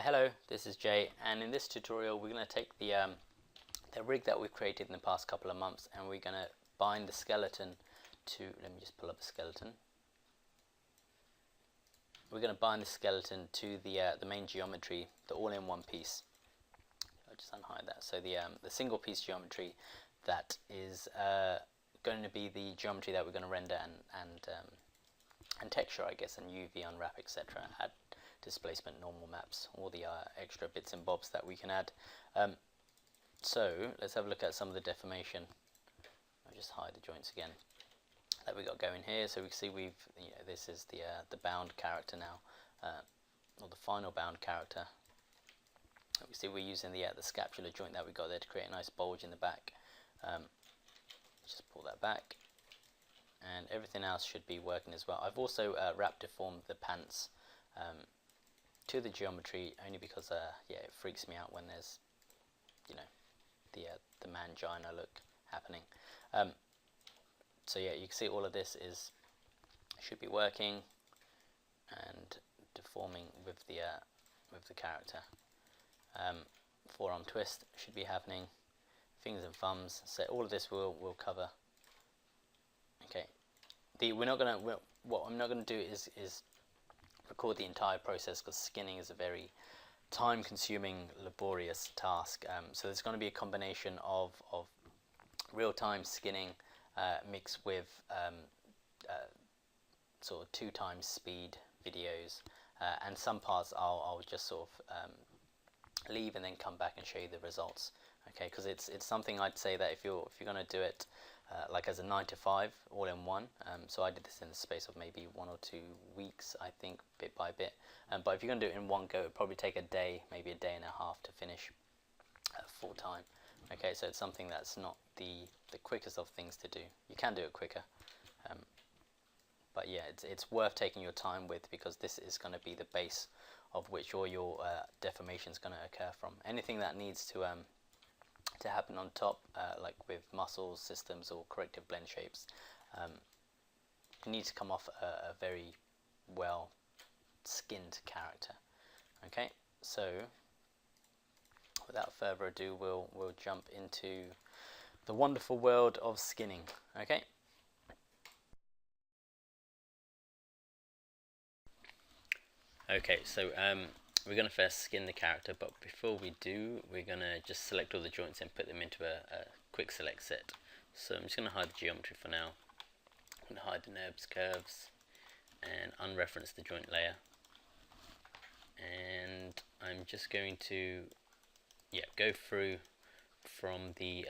Hello, this is Jay, and in this tutorial we're going to take the rig that we've created in the past couple of months, and we're going to bind the skeleton to, let me just pull up a skeleton. We're going to bind the skeleton to the main geometry, the all-in-one piece. I'll just unhide that. So the single piece geometry that is going to be the geometry that we're going to render and texture, I guess, and UV unwrap, etc. Add displacement, normal maps, all the extra bits and bobs that we can add. So let's have a look at some of the deformation. I'll just hide the joints again that we got going here. So we can see this is the bound character now, or the final bound character. We see we're using the scapular joint that we got there to create a nice bulge in the back. Just pull that back, and everything else should be working as well. I've also wrap deformed the pants to the geometry, only because yeah, it freaks me out when there's the mangina look happening. So yeah, you can see all of this should be working and deforming with the character. Forearm twist should be happening. Fingers and thumbs. So all of this will cover. Okay. What I'm not gonna do is record the entire process, because skinning is a very time-consuming, laborious task. So there's going to be a combination of real-time skinning mixed with sort of 2 times speed videos, and some parts I'll just sort of leave and then come back and show you the results. Okay, because it's something I'd say that if you're going to do it like as a 9 to 5 all in one, so I did this in the space of maybe 1 or 2 weeks, I think, bit by bit. But if you're going to do it in one go, it'd probably take a day, maybe a day and a half to finish full time. Okay, so it's something that's not the quickest of things to do. You can do it quicker, but yeah, it's worth taking your time with, because this is going to be the base of which all your deformation is going to occur from. Anything that needs to happen on top, like with muscles, systems, or corrective blend shapes, needs to come off a very well skinned character. Okay, so without further ado, we'll jump into the wonderful world of skinning. Okay. Okay, so we're going to first skin the character, but before we do, we're going to just select all the joints and put them into a quick select set. So I'm just going to hide the geometry for now. I'm going to hide the NURBS curves and unreference the joint layer. And I'm just going to go through from the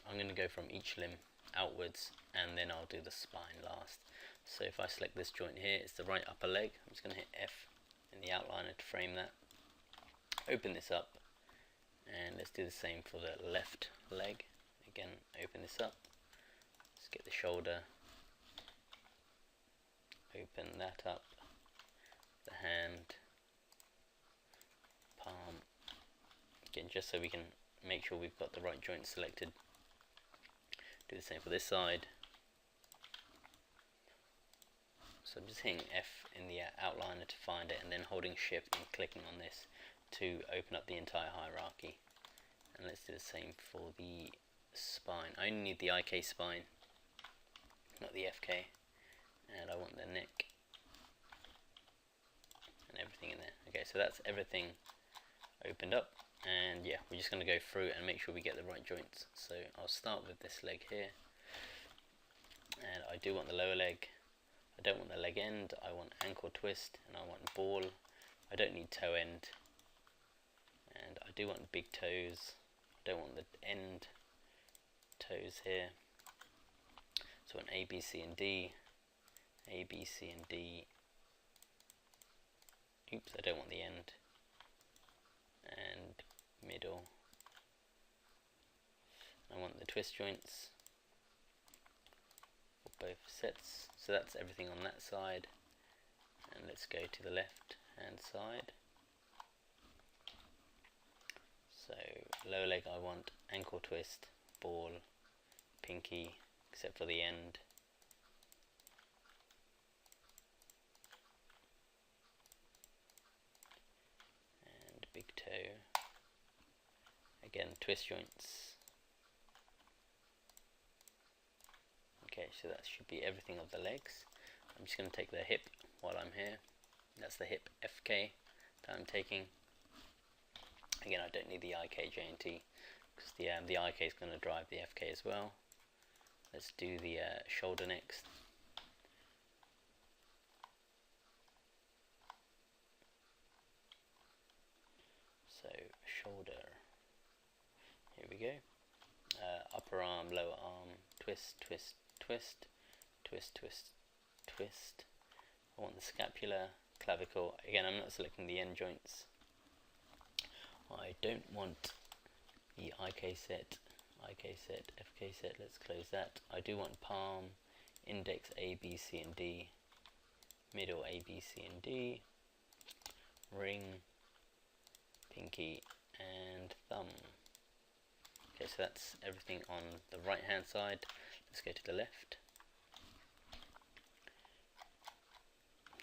I'm going to go from each limb outwards, and then I'll do the spine last. So if I select this joint here, it's the right upper leg. I'm just going to hit F in the outliner to frame that. Open this up, and let's do the same for the left leg. Again, open this up. Let's get the shoulder. Open that up. The hand. Palm. Again, just so we can make sure we've got the right joint selected. Do the same for this side. So I'm just hitting F in the outliner to find it, and then holding Shift and clicking on this to open up the entire hierarchy. And let's do the same for the spine. I only need the IK spine, not the FK, and I want the neck and everything in there. Okay, so that's everything opened up, and yeah, we're just going to go through and make sure we get the right joints. So I'll start with this leg here, and I do want the lower leg. I don't want the leg end, I want ankle twist, and I want ball. I don't need toe end, and I do want big toes. I don't want the end toes here. So I want A, B, C, and D. A, B, C, and D. Oops, I don't want the end. And middle. I want the twist joints for both sets. So that's everything on that side, and let's go to the left hand side. So lower leg, I want ankle twist, ball, pinky, except for the end. toe. Again, twist joints. Okay, so that should be everything of the legs. I'm just going to take the hip while I'm here. That's the hip FK that I'm taking. Again, I don't need the IK, J and T because the IK is going to drive the FK as well. Let's do the shoulder next. So shoulder, here we go. Upper arm, lower arm, twist, twist, twist, twist, twist, twist. I want the scapula, clavicle. Again, I'm not selecting the end joints. I don't want the IK set, FK set. Let's close that. I do want palm, index A, B, C, and D, middle A, B, C, and D, ring, pinky, and thumb. Okay, so that's everything on the right hand side. Let's go to the left.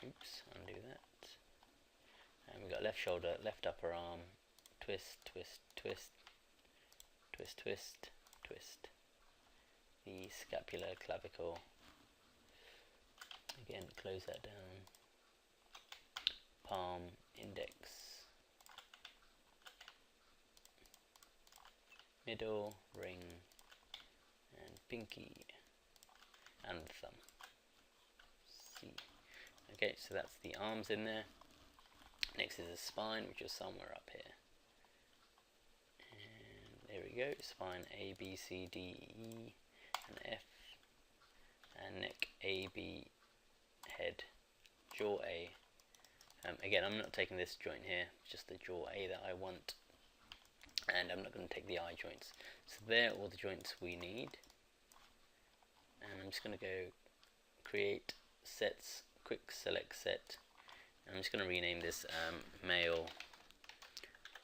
Oops, undo that. And we've got left shoulder, left upper arm, twist, twist, twist, twist, twist, twist. The scapula, clavicle. Again, close that down. Palm, index, middle, ring, and pinky, and thumb. C. Okay, so that's the arms in there. Next is the spine, which is somewhere up here. And there we go, spine A, B, C, D, E, and F. And neck A, B, head, jaw A. Again, I'm not taking this joint here, just the jaw A that I want. And I'm not going to take the eye joints. So they're all the joints we need. And I'm just going to go create sets, quick select set. And I'm just going to rename this male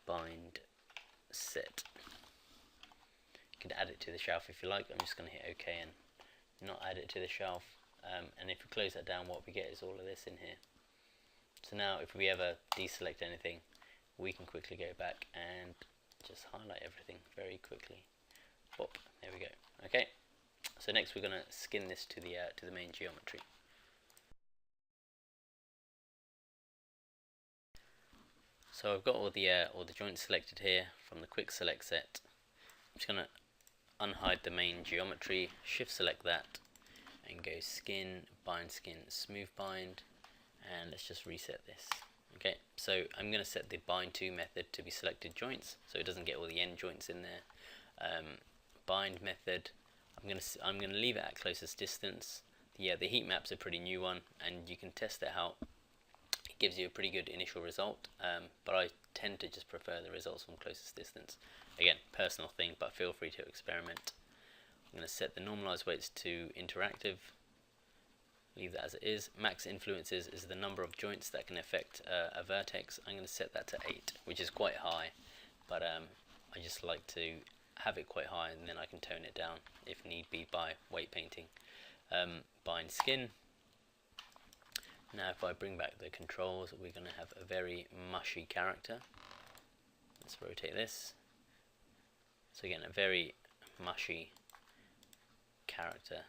bind set. You can add it to the shelf if you like. I'm just going to hit OK and not add it to the shelf. And if we close that down, what we get is all of this in here. So now if we ever deselect anything, we can quickly go back and just highlight everything very quickly. Boop, there we go. Okay, so next we're going to skin this to the main geometry. So I've got all the joints selected here from the quick select set. I'm just going to unhide the main geometry, shift select that, and go skin, smooth bind, and let's just reset this. Okay, so I'm going to set the bind to method to be selected joints, so it doesn't get all the end joints in there. Bind method, I'm going to leave it at closest distance. The heat map's a pretty new one, and you can test it out. It gives you a pretty good initial result, but I tend to just prefer the results from closest distance. Again, personal thing, but feel free to experiment. I'm going to set the normalized weights to interactive. Leave that as it is. Max influences is the number of joints that can affect a vertex. I'm going to set that to 8, which is quite high, but I just like to have it quite high, and then I can tone it down if need be by weight painting. Bind skin. Now if I bring back the controls, we're going to have a very mushy character. Let's rotate this. So again, a very mushy character.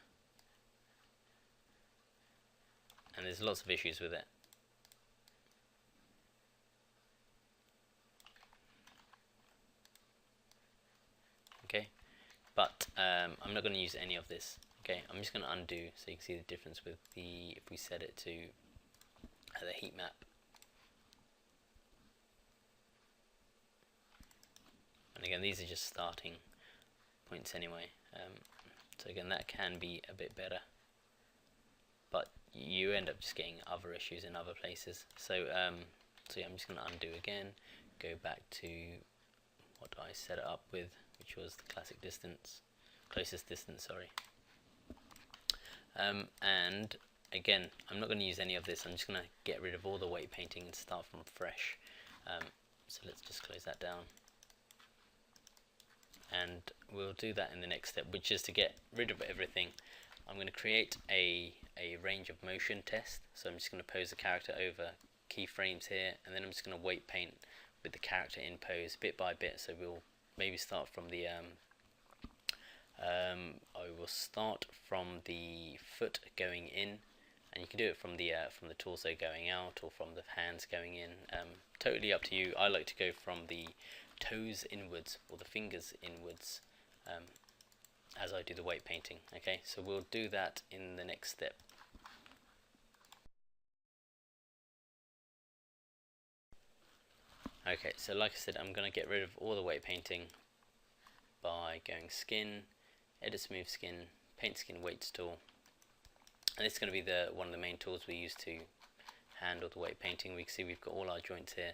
And there's lots of issues with it. Okay, but I'm not going to use any of this. Okay, I'm just going to undo so you can see the difference with if we set it to the heat map. And again, these are just starting points anyway. So again, that can be a bit better, but you end up just getting other issues in other places. So yeah, I'm just going to undo again, go back to what I set it up with, which was the classic distance, closest distance, sorry. And again, I'm not going to use any of this. I'm just going to get rid of all the weight painting and start from fresh. So let's just close that down. And we'll do that in the next step, which is to get rid of everything. I'm going to create a range of motion test. So I'm just going to pose the character over keyframes here, and then I'm just going to weight paint with the character in pose bit by bit. So we'll maybe start from the I will start from the foot going in, and you can do it from the torso going out or from the hands going in. Totally up to you. I like to go from the toes inwards or the fingers inwards as I do the weight painting. Okay, so we'll do that in the next step. Okay, so like I said, I'm going to get rid of all the weight painting by going skin, edit smooth skin, paint skin weights tool, and this is going to be one of the main tools we use to handle the weight painting. We can see we've got all our joints here.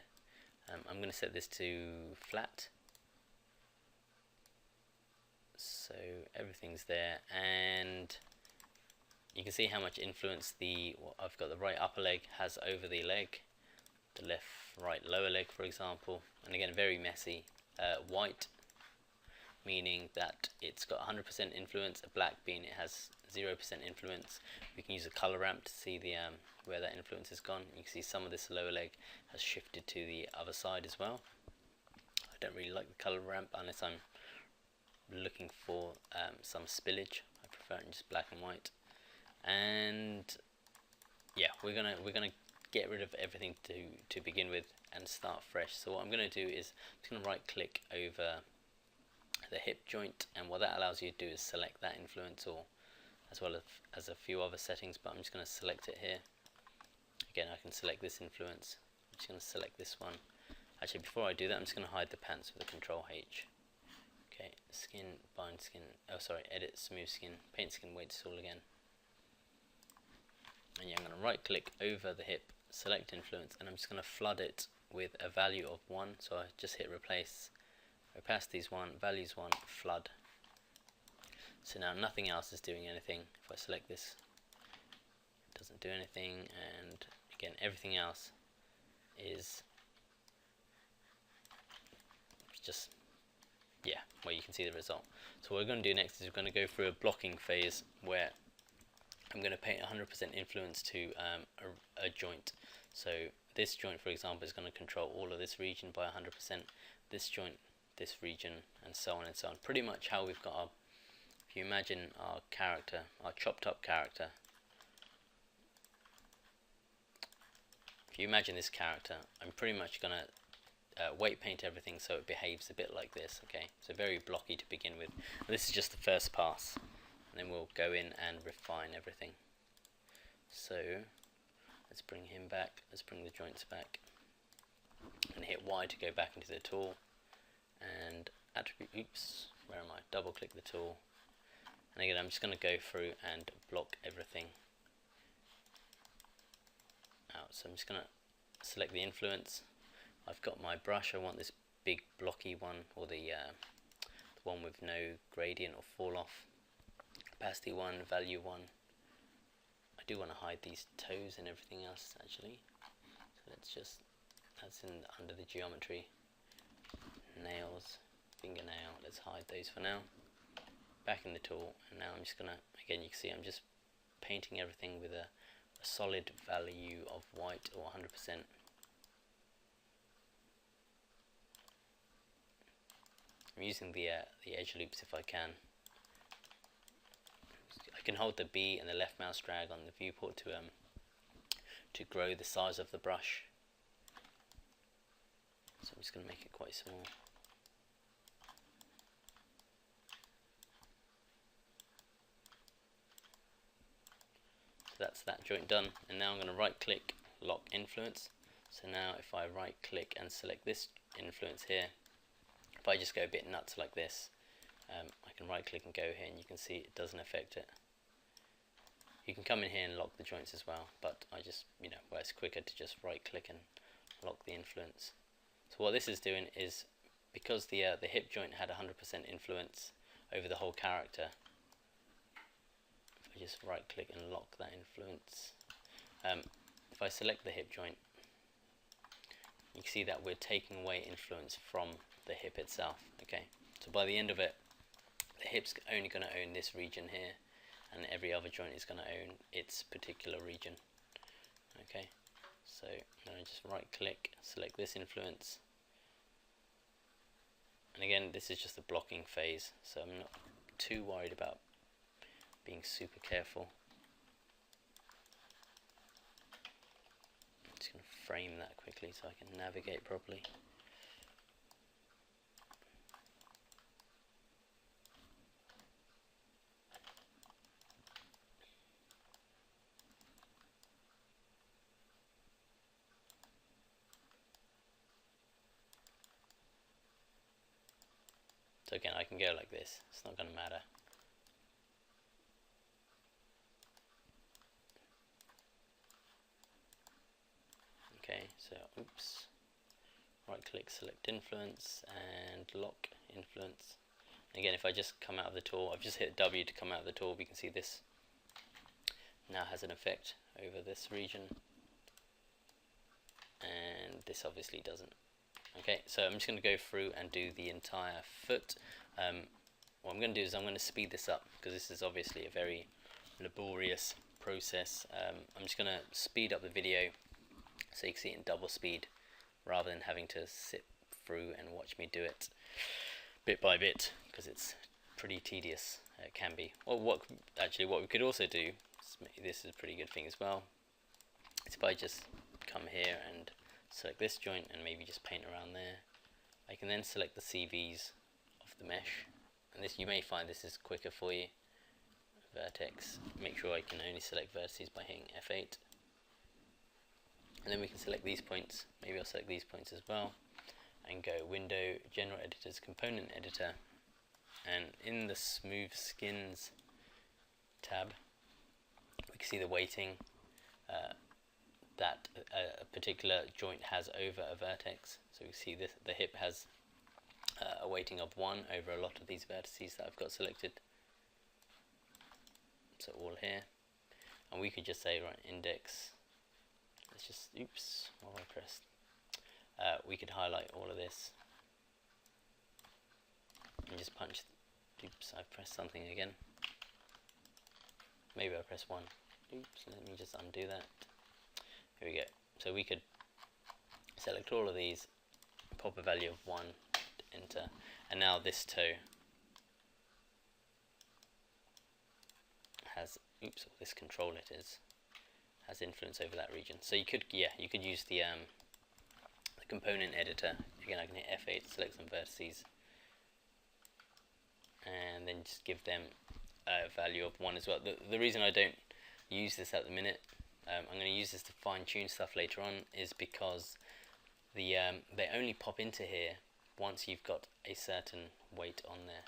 I'm going to set this to flat, so everything's there, and you can see how much influence I've got the right upper leg has over the leg, the left right lower leg for example, and again very messy. White meaning that it's got 100% influence, black being it has 0% influence. We can use a color ramp to see the where that influence has gone. You can see some of this lower leg has shifted to the other side as well. I don't really like the color ramp unless I'm looking for some spillage. I prefer it in just black and white. And yeah, we're gonna get rid of everything to begin with and start fresh. So what I'm gonna do is I'm just gonna right click over the hip joint, and what that allows you to do is select that influence, or as well as a few other settings, but I'm just going to select it here. Again, I can select this influence. I'm just going to select this one. Actually, before I do that, I'm just going to hide the pants with a Control H. Okay, skin, bind skin, oh sorry, edit smooth skin, paint skin weights tool again. And yeah, I'm going to right click over the hip, select influence, and I'm just going to flood it with a value of 1. So I just hit replace, opacities 1, values 1, flood. So now nothing else is doing anything. If I select this, it doesn't do anything, and again everything else is just, yeah, well, you can see the result. So what we're going to do next is we're going to go through a blocking phase where I'm going to paint 100% influence to a joint. So this joint, for example, is going to control all of this region by 100%, this joint, this region, and so on and so on. Pretty much how we've got our, if you imagine our character, our chopped up character, if you imagine this character, I'm pretty much going to weight paint everything so it behaves a bit like this. Okay, so very blocky to begin with. This is just the first pass, and then we'll go in and refine everything. So let's bring him back, let's bring the joints back, and hit Y to go back into the tool, and attribute, oops, where am I? Double click the tool, and again I'm just going to go through and block everything out. So I'm just going to select the influence. I've got my brush, I want this big blocky one, or the one with no gradient or fall off. Opacity 1, value 1. I do want to hide these toes and everything else actually. So let's just, that's in under the geometry. Nails, fingernail, let's hide those for now. Back in the tool, and now I'm just gonna, again you can see I'm just painting everything with a solid value of white or 100%. I'm using the edge loops if I can. I can hold the B and the left mouse drag on the viewport to grow the size of the brush. So I'm just going to make it quite small. So that's that joint done, and now I'm going to right click, lock influence. So now if I right click and select this influence here, if I just go a bit nuts like this, I can right click and go here, and you can see it doesn't affect it. You can come in here and lock the joints as well, but I just, well, it's quicker to just right click and lock the influence. So what this is doing is, because the hip joint had 100% influence over the whole character, if I just right click and lock that influence, if I select the hip joint, you can see that we're taking away influence from the hip itself. Okay, so by the end of it, the hip's only going to own this region here, and every other joint is going to own its particular region. Okay, so I'm going to just right click, select this influence, And again, this is just the blocking phase, so I'm not too worried about being super careful. I'm just going to frame that quickly so I can navigate properly. So again, I can go like this, it's not going to matter. Okay, so oops, right click, select influence and lock influence. Again, if I just come out of the tool, I've just hit W to come out of the tool, we can see this now has an effect over this region, and this obviously doesn't. Okay, so I'm just going to go through and do the entire foot. What I'm going to do is I'm going to speed this up because this is obviously a very laborious process. I'm just going to speed up the video so you can see it in double speed rather than having to sit through and watch me do it bit by bit, because it's pretty tedious. It can be. Well, what we could also do, this is a pretty good thing as well, is if I just come here and select this joint and maybe just paint around there, I can then select the CVs of the mesh, and this, you may find this is quicker for you. Vertex, make sure I can only select vertices by hitting F8, and then we can select these points. Maybe I'll select these points as well and go Window, General Editors, Component Editor, and in the Smooth Skins tab we can see the weighting that a particular joint has over a vertex. So we see this, the hip has a weighting of 1 over a lot of these vertices that I've got selected. So all here, and we could just say, right, index, let's just, oops, what have I pressed? We could highlight all of this and just punch, oops, I've pressed something again. Maybe I press 1. Oops, let me just undo that. Here we go. So we could select all of these, pop a value of 1, enter, and now this toe has, oops, this control letters has influence over that region. So you could, yeah, you could use the component editor. Again, I can hit F8, select some vertices, and then just give them a value of 1 as well. The reason I don't use this at the minute, I'm going to use this to fine tune stuff later on, is because the they only pop into here once you've got a certain weight on there.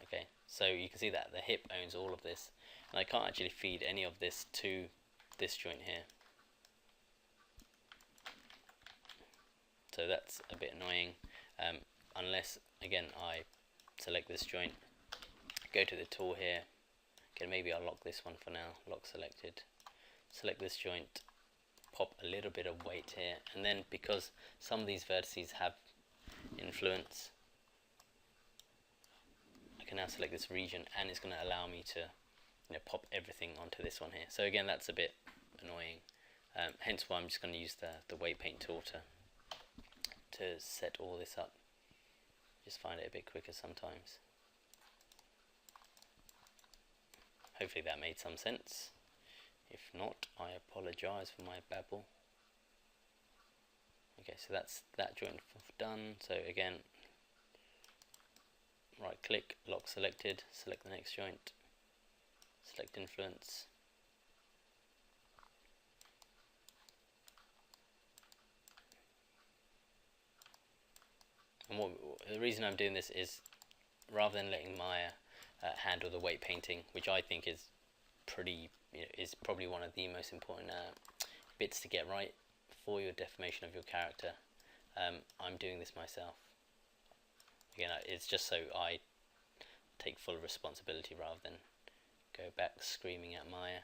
Okay, so you can see that the hip owns all of this, and I can't actually feed any of this to this joint here. So that's a bit annoying, unless again I select this joint, go to the tool here. Okay, maybe I'll lock this one for now, lock selected, select this joint, pop a little bit of weight here, and then because some of these vertices have influence, I can now select this region, and it's going to allow me to, you know, pop everything onto this one here. So again, that's a bit annoying, hence why I'm just going to use the weight paint tool to set all this up. Just find it a bit quicker sometimes. Hopefully that made some sense. If not, I apologize for my babble. Okay, so that's that joint done. So again, right click, lock selected, select the next joint, select influence, and the reason I'm doing this is, rather than letting Maya handle the weight painting, which I think is pretty, you know, is probably one of the most important bits to get right for your definition of your character, I'm doing this myself. Again, it's just so I take full responsibility rather than go back screaming at Maya.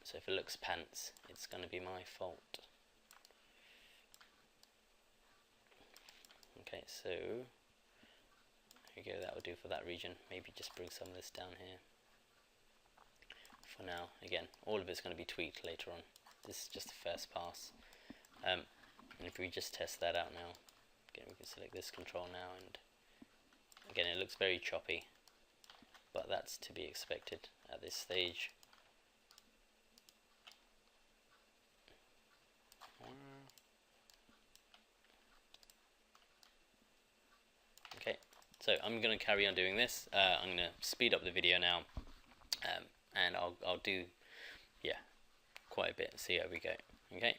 So if it looks pants, it's going to be my fault. Okay, so here we go, that will do for that region. Maybe just bring some of this down here for now. Again, all of it's going to be tweaked later on. This is just the first pass. And if we just test that out now, again, we can select this control now, and again it looks very choppy, but that's to be expected at this stage. Okay, so I'm going to carry on doing this. I'm going to speed up the video now, and I'll do, yeah, quite a bit. See how we go. Okay.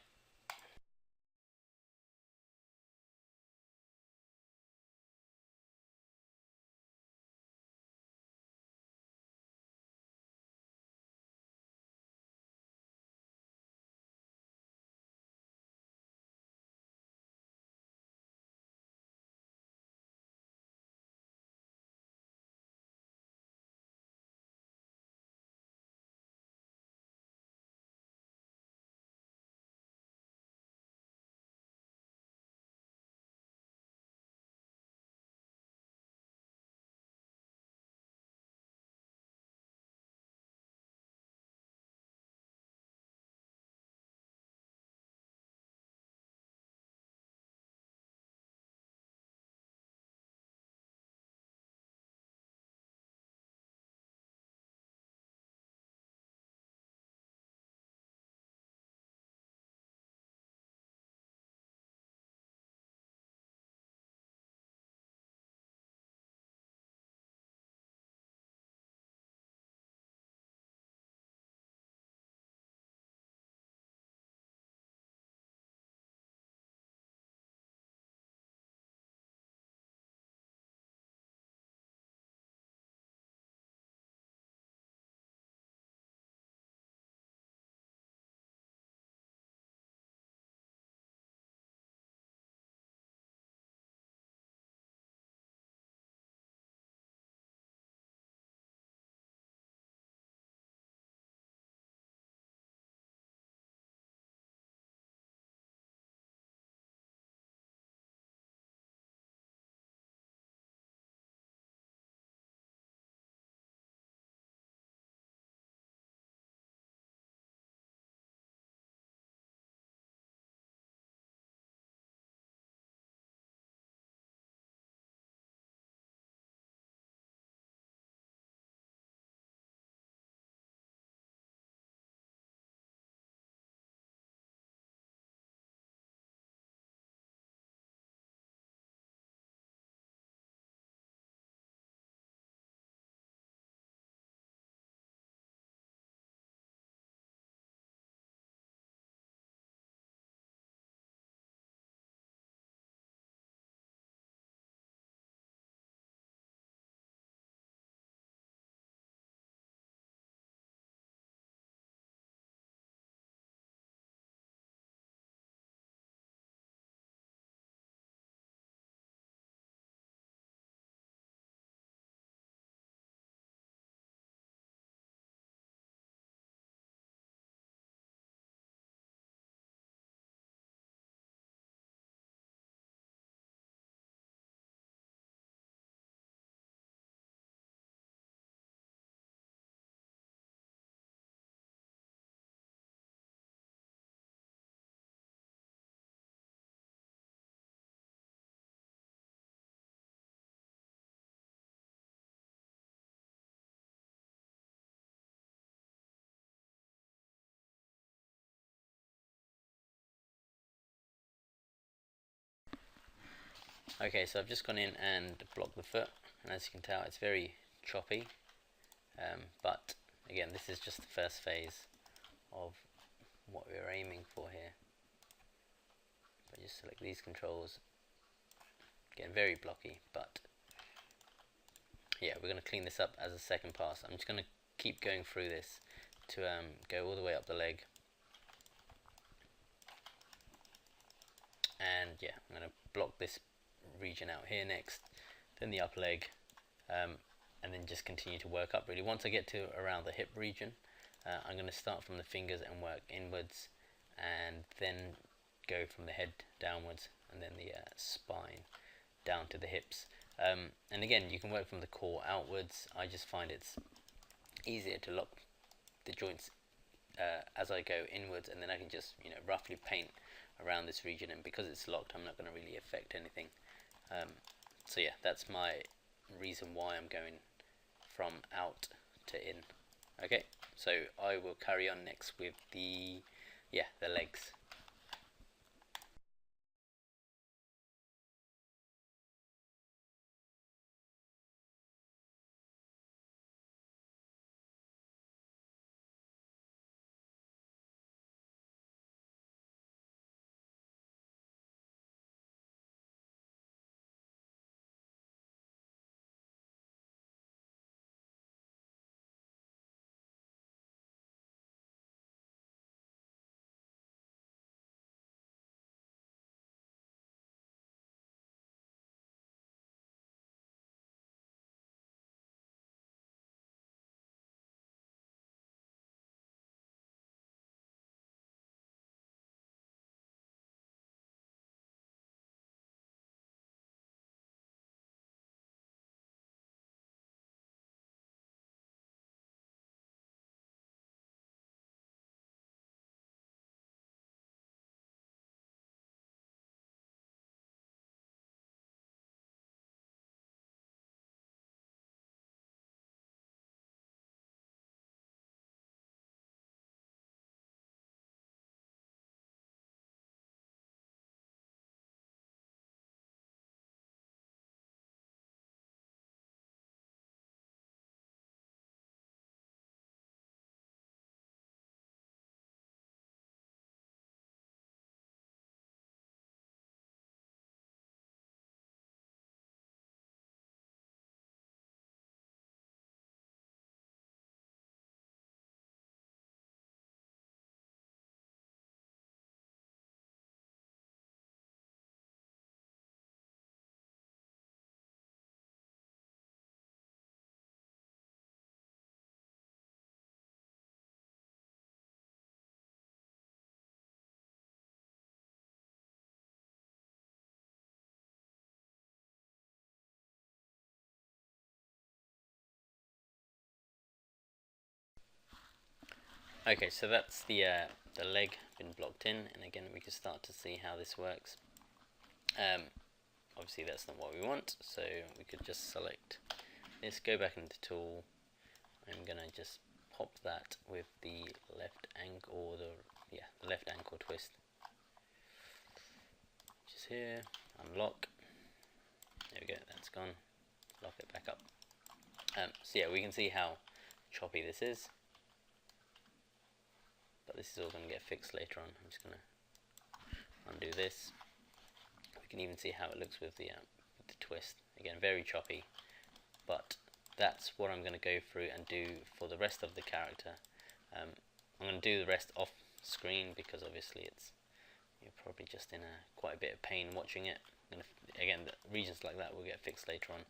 Okay, so I've just gone in and blocked the foot, and as you can tell, it's very choppy. But again, this is just the first phase of what we're aiming for here. But just select these controls. Again, very blocky, but yeah, we're going to clean this up as a second pass. I'm just going to keep going through this to go all the way up the leg. And yeah, I'm going to block this region out here next, then the upper leg, and then just continue to work up really. Once I get to around the hip region, I'm going to start from the fingers and work inwards, and then go from the head downwards, and then the spine down to the hips. And again, you can work from the core outwards. I just find it's easier to lock the joints as I go inwards, and then I can just roughly paint around this region, and because it's locked, I'm not going to really affect anything. So yeah, that's my reason why I'm going from out to in. Okay, so I will carry on next with the legs. Okay, so that's the leg been blocked in, and again we can start to see how this works. Obviously that's not what we want, so we could just select this, go back into tool. I'm gonna just pop that with the left ankle, or the left ankle twist, which is here. Unlock. There we go. That's gone. Lock it back up. So yeah, we can see how choppy this is, but this is all going to get fixed later on. I'm just going to undo this. We can even see how it looks with the twist. Again, very choppy, but that's what I'm going to go through and do for the rest of the character. I'm going to do the rest off screen because obviously you're probably just in quite a bit of pain watching it. Again, the regions like that will get fixed later on.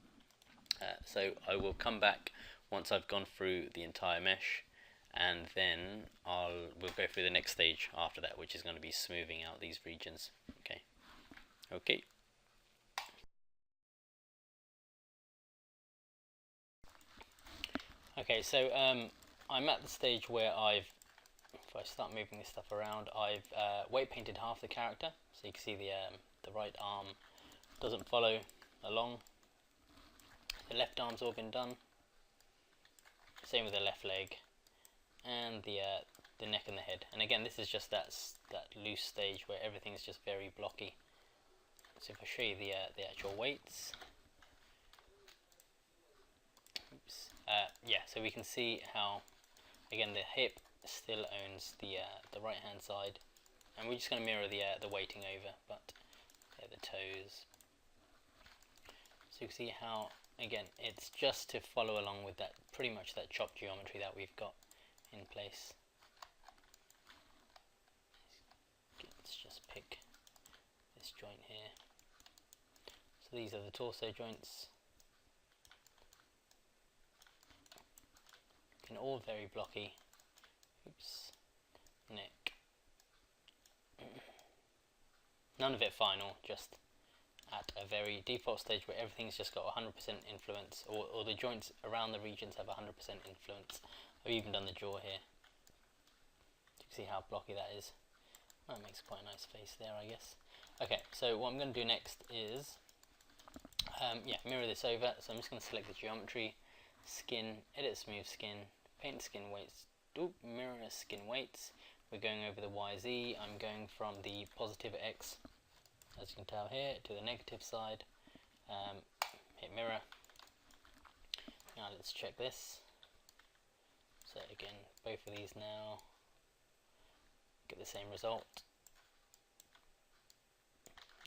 So I will come back once I've gone through the entire mesh, and then we'll go through the next stage after that, which is going to be smoothing out these regions. Okay. Okay, so I'm at the stage where if I start moving this stuff around, I've weight painted half the character, so you can see the right arm doesn't follow along. The left arm's all been done. Same with the left leg, and the neck and the head. And again, this is just that loose stage where everything's just very blocky. So if I show you the actual weights, yeah, so we can see how again the hip still owns the right hand side, and we're just going to mirror the weighting over, but the toes. So you can see how again it's just to follow along with that pretty much that chop geometry that we've got in place. Let's just pick this joint here. So these are the torso joints. Again, all very blocky. Oops. Neck. None of it final, just at a very default stage where everything's just got 100% influence, or the joints around the regions have 100% influence. I've even done the jaw here. You can see how blocky that is. That makes quite a nice face there, I guess. Okay, so what I'm going to do next is yeah, mirror this over. So I'm just going to select the geometry, skin, edit smooth skin, paint skin weights, mirror skin weights. We're going over the YZ. I'm going from the positive X, as you can tell here, to the negative side. Hit mirror. Now let's check this. So again, both of these now get the same result.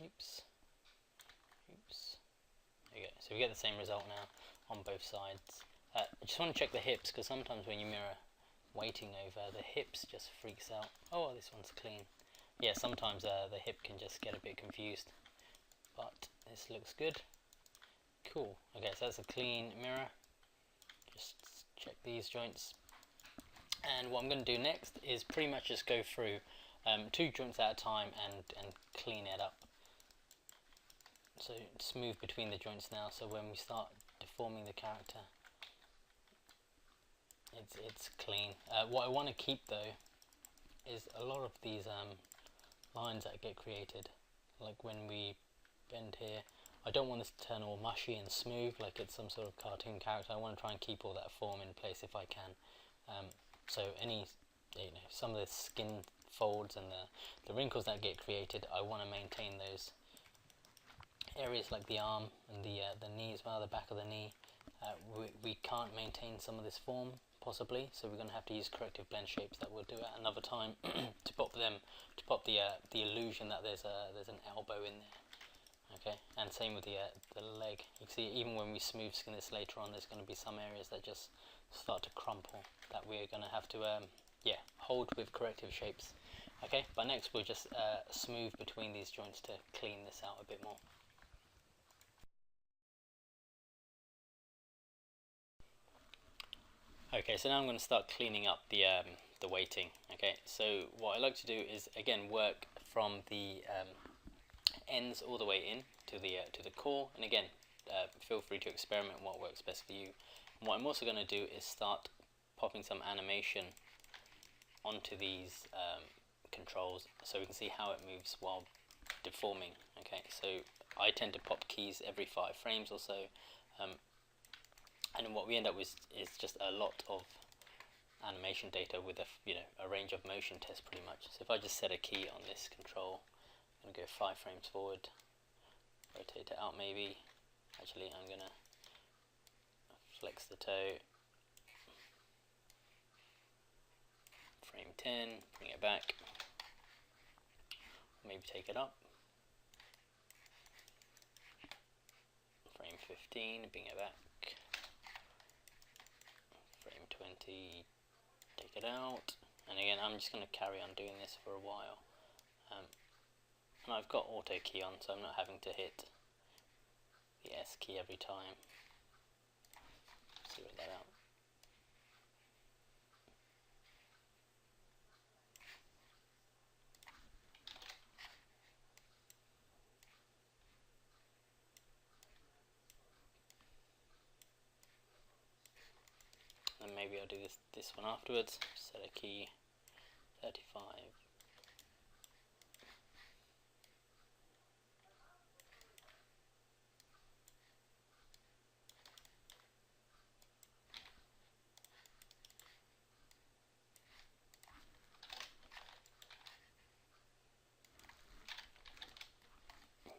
Oops. There you go. So we get the same result now on both sides. I just want to check the hips, because sometimes when you mirror weighting over, the hips just freaks out. Oh, this one's clean. Yeah, sometimes the hip can just get a bit confused. But this looks good. Cool. Okay, so that's a clean mirror. Just check these joints. And what I'm going to do next is pretty much just go through 2 joints at a time and clean it up. So smooth between the joints now, so when we start deforming the character, it's clean. What I want to keep though is a lot of these lines that get created, like when we bend here. I don't want this to turn all mushy and smooth like it's some sort of cartoon character. I want to try and keep all that form in place if I can. So any, some of the skin folds and the wrinkles that get created, I want to maintain those areas like the arm and the knee as well, the back of the knee. We can't maintain some of this form possibly, so we're going to have to use corrective blend shapes that we'll do at another time to pop the illusion that there's an elbow in there. Okay, and same with the leg. You can see even when we smooth skin this later on, there's going to be some areas that just start to crumple that we're going to have to hold with corrective shapes. Okay, but next we'll just smooth between these joints to clean this out a bit more. Okay, so now I'm going to start cleaning up the weighting. Okay, so what I like to do is again work from the ends all the way in to the core, and again feel free to experiment what works best for you. And what I'm also going to do is start popping some animation onto these controls so we can see how it moves while deforming. Okay, so I tend to pop keys every 5 frames or so, and what we end up with is just a lot of animation data with a range of motion tests pretty much. So if I just set a key on this control and go 5 frames forward, rotate it out maybe. Actually, I'm gonna flex the toe, frame 10, bring it back, maybe take it up, frame 15, bring it back, frame 20, take it out, and again I'm just going to carry on doing this for a while. And I've got auto key on, so I'm not having to hit the S key every time. Zero that out. And maybe I'll do this one afterwards. Set a key 35.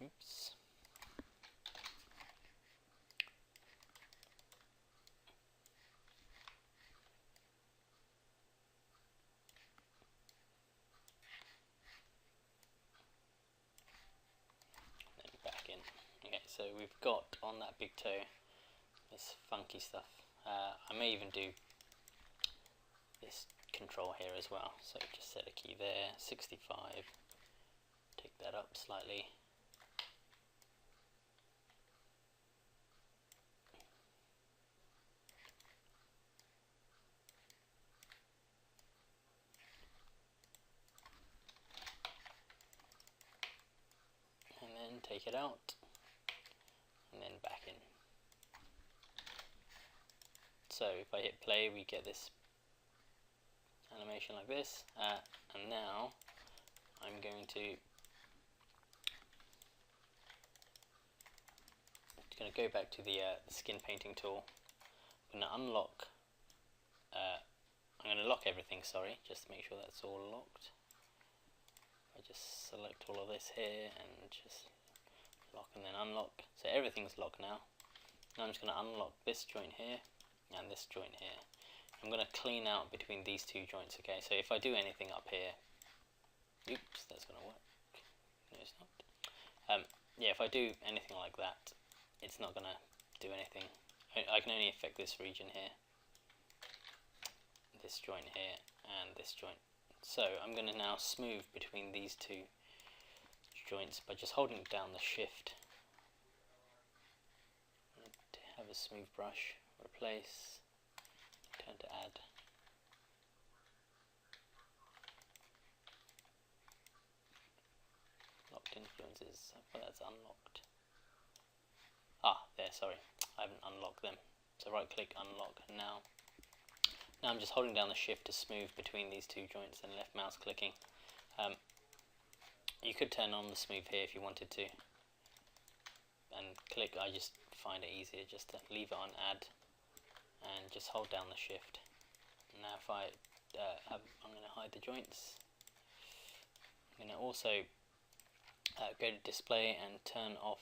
Oops. Then back in. Okay, so we've got on that big toe this funky stuff. I may even do this control here as well. So just set a key there, 65. Take that up slightly. And then take it out, and then back in. So if I hit play, we get this animation like this, and now I'm going to just going to go back to the skin painting tool. I'm going to unlock, I'm going to lock everything, sorry, just to make sure that's all locked. I just select all of this here and just lock and then unlock. So everything's locked now. Now I'm just going to unlock this joint here and this joint here. I'm going to clean out between these two joints, okay? So if I do anything up here, oops, that's going to work. No, it's not. Yeah, if I do anything like that, it's not going to do anything. I can only affect this region here, this joint here, and this joint. So I'm going to now smooth between these two joints by just holding down the shift. Have a smooth brush, replace, turn to add. Locked influences, well, that's unlocked. Ah, there, sorry, I haven't unlocked them. So right click, unlock, and now I'm just holding down the shift to smooth between these two joints and left mouse clicking. You could turn on the smooth here if you wanted to, and click. I just find it easier just to leave it on add and just hold down the shift. Now if I'm going to hide the joints. I'm going to also go to display and turn off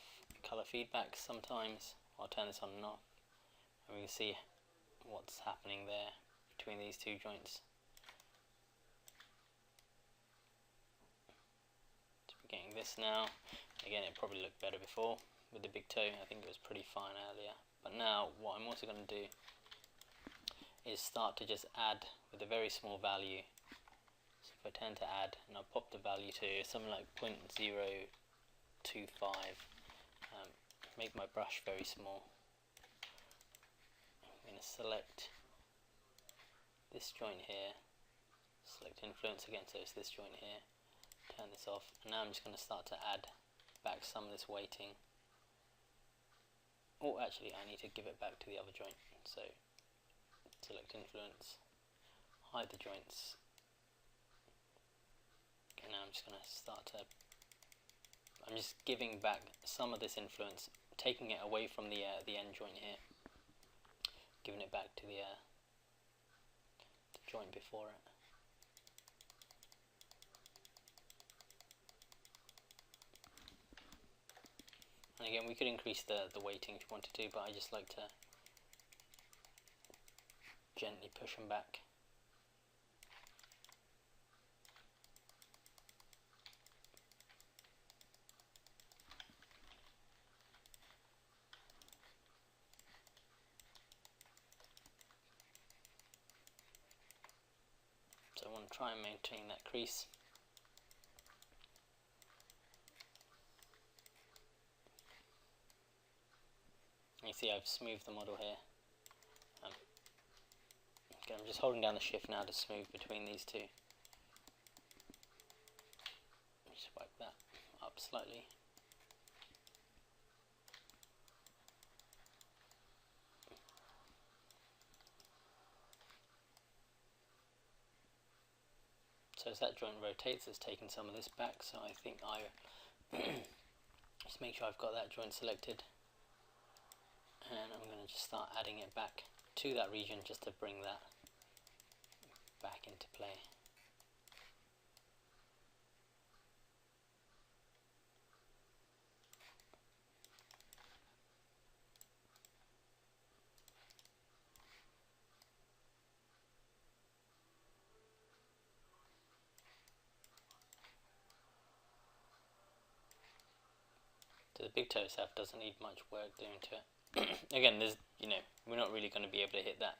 color feedback sometimes. I'll turn this on and off, and we can see what's happening there between these two joints. So we're getting this now. Again, it probably looked better before with the big toe. I think it was pretty fine earlier. But now what I'm also going to do is start to just add with a very small value. So if I turn to add and I'll pop the value to something like 0.025, make my brush very small. I'm going to select this joint here, select influence again, so it's this joint here, turn this off, and now I'm just going to start to add back some of this weighting. Oh, actually I need to give it back to the other joint, so select influence, hide the joints, and now I'm just going to start to, I'm just giving back some of this influence, taking it away from the end joint here, giving it back to the joint before it. And again, we could increase the weighting if you wanted to, but I just like to gently push them back. So I want to try and maintain that crease. You see I've smoothed the model here. Okay, I'm just holding down the shift now to smooth between these two. Just wipe that up slightly. So as that joint rotates, it's taking some of this back, so I think I just make sure I've got that joint selected, and I'm going to just start adding it back to that region just to bring that back into play. So the big toe itself doesn't need much work doing to it. Again, there's, we're not really going to be able to hit that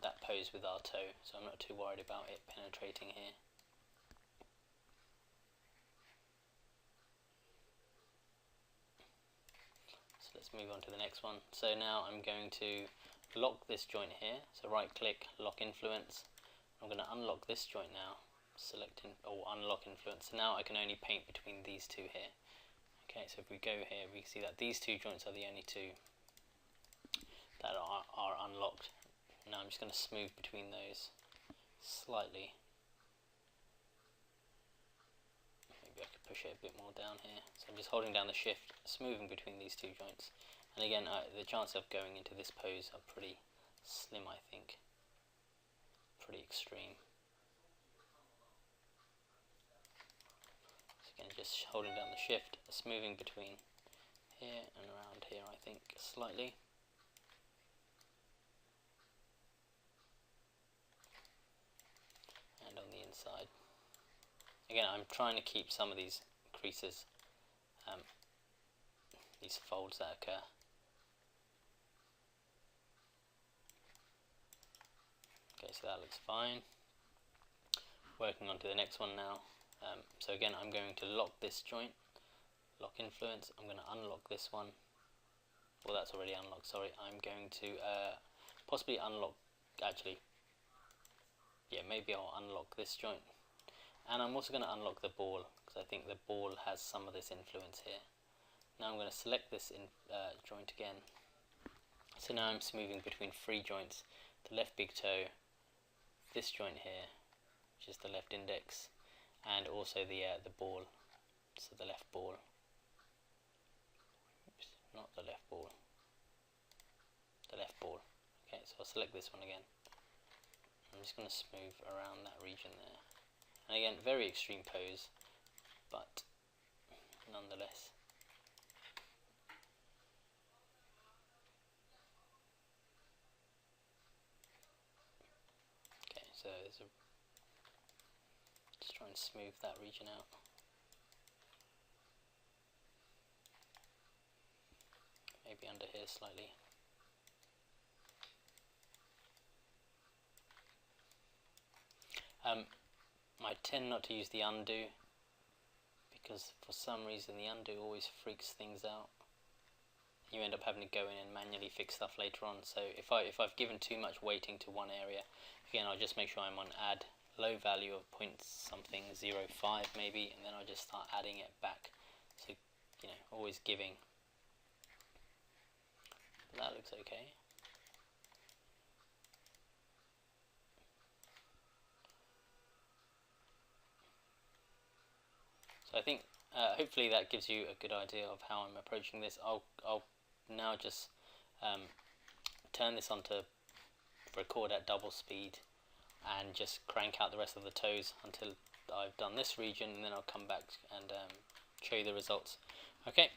that pose with our toe, so I'm not too worried about it penetrating here. So let's move on to the next one. So now I'm going to lock this joint here. So right click, lock influence. I'm going to unlock this joint now, select or unlock influence. So now I can only paint between these two here. Okay, so if we go here, we can see that these two joints are the only two that are unlocked. Now I'm just going to smooth between those slightly. Maybe I could push push it a bit more down here. So I'm just holding down the shift, smoothing between these two joints. And again, the chances of going into this pose are pretty slim, I think. Pretty extreme. So again, just holding down the shift, smoothing between here and around here, I think, slightly. And on the inside. Again, I'm trying to keep some of these creases, these folds that occur. Okay, so that looks fine. Working on to the next one now. So again, I'm going to lock this joint, lock influence. I'm going to unlock this one. Well, that's already unlocked, sorry. I'm going to possibly unlock, actually, yeah, maybe I'll unlock this joint. And I'm also going to unlock the ball, because I think the ball has some of this influence here. Now I'm going to select this joint again. So now I'm smoothing between 3 joints, the left big toe, this joint here, which is the left index, and also the ball, so the left ball. Oops, not the left ball, the left ball. Okay, so I'll select this one again. I'm just going to smooth around that region there. And again, very extreme pose, but nonetheless. Okay, so just try and smooth that region out. Maybe under here slightly. I tend not to use the undo, because for some reason the undo always freaks things out. You end up having to go in and manually fix stuff later on. So if I've given too much weighting to one area, again, I'll just make sure I'm on add low value of point something 0.5 maybe, and then I'll just start adding it back. So, you know, always giving. But that looks okay. So I think hopefully that gives you a good idea of how I'm approaching this. I'll now just turn this on to record at double speed and just crank out the rest of the toes until I've done this region, and then I'll come back and show you the results. Okay.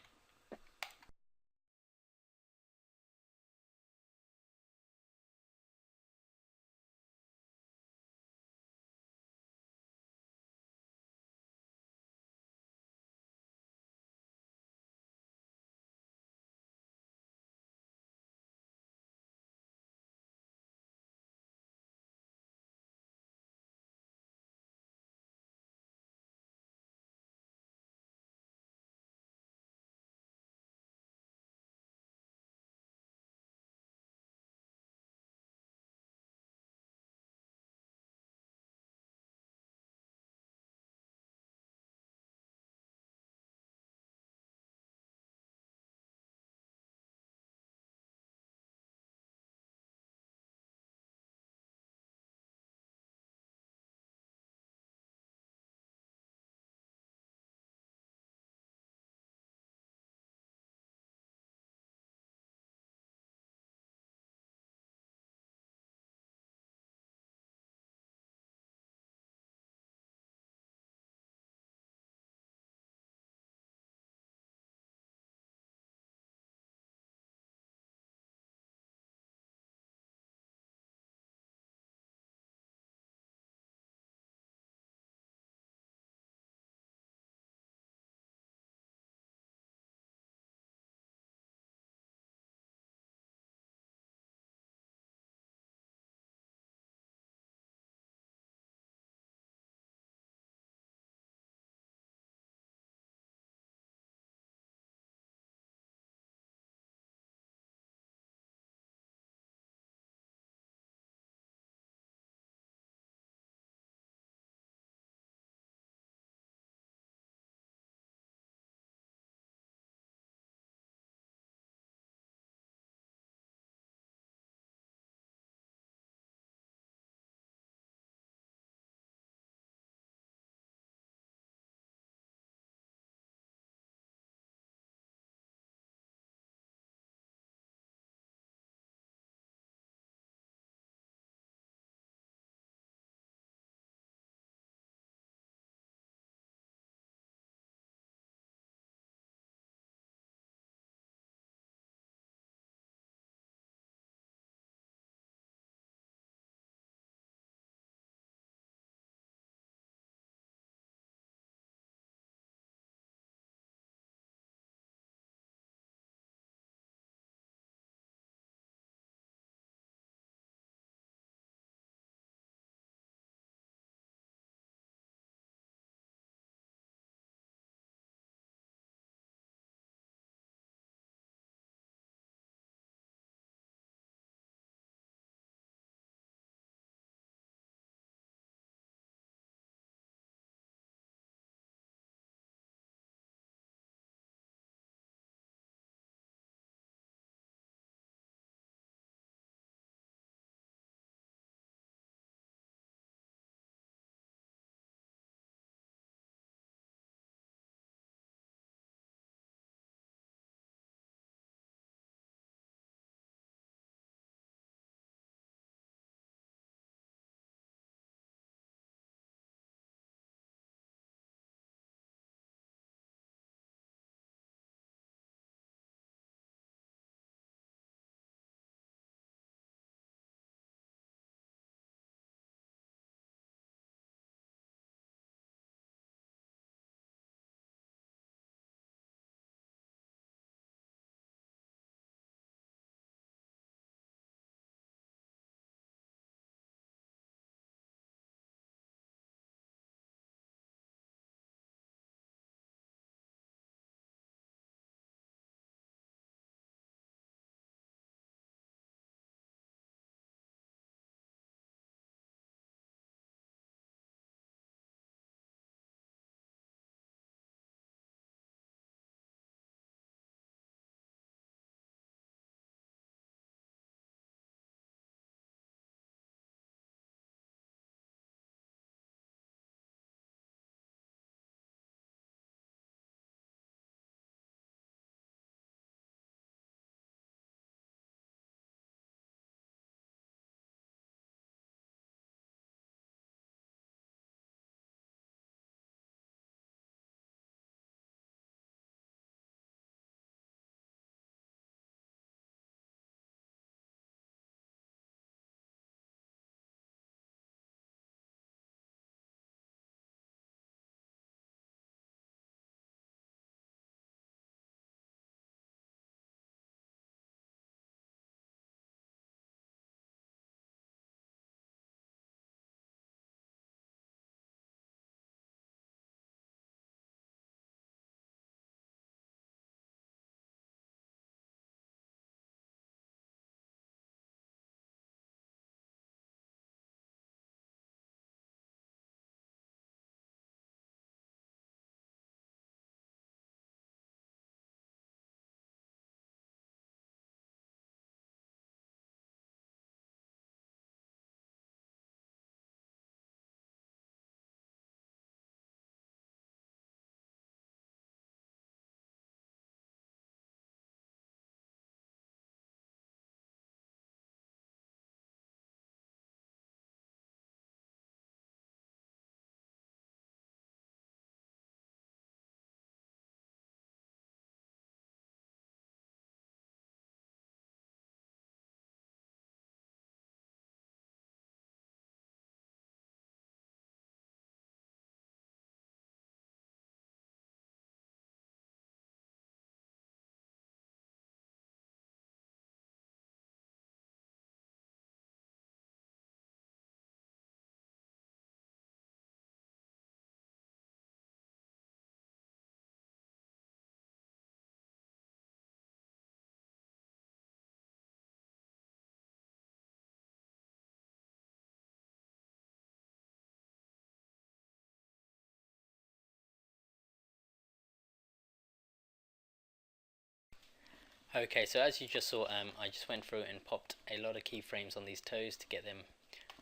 Okay, so as you just saw, I just went through and popped a lot of keyframes on these toes to get them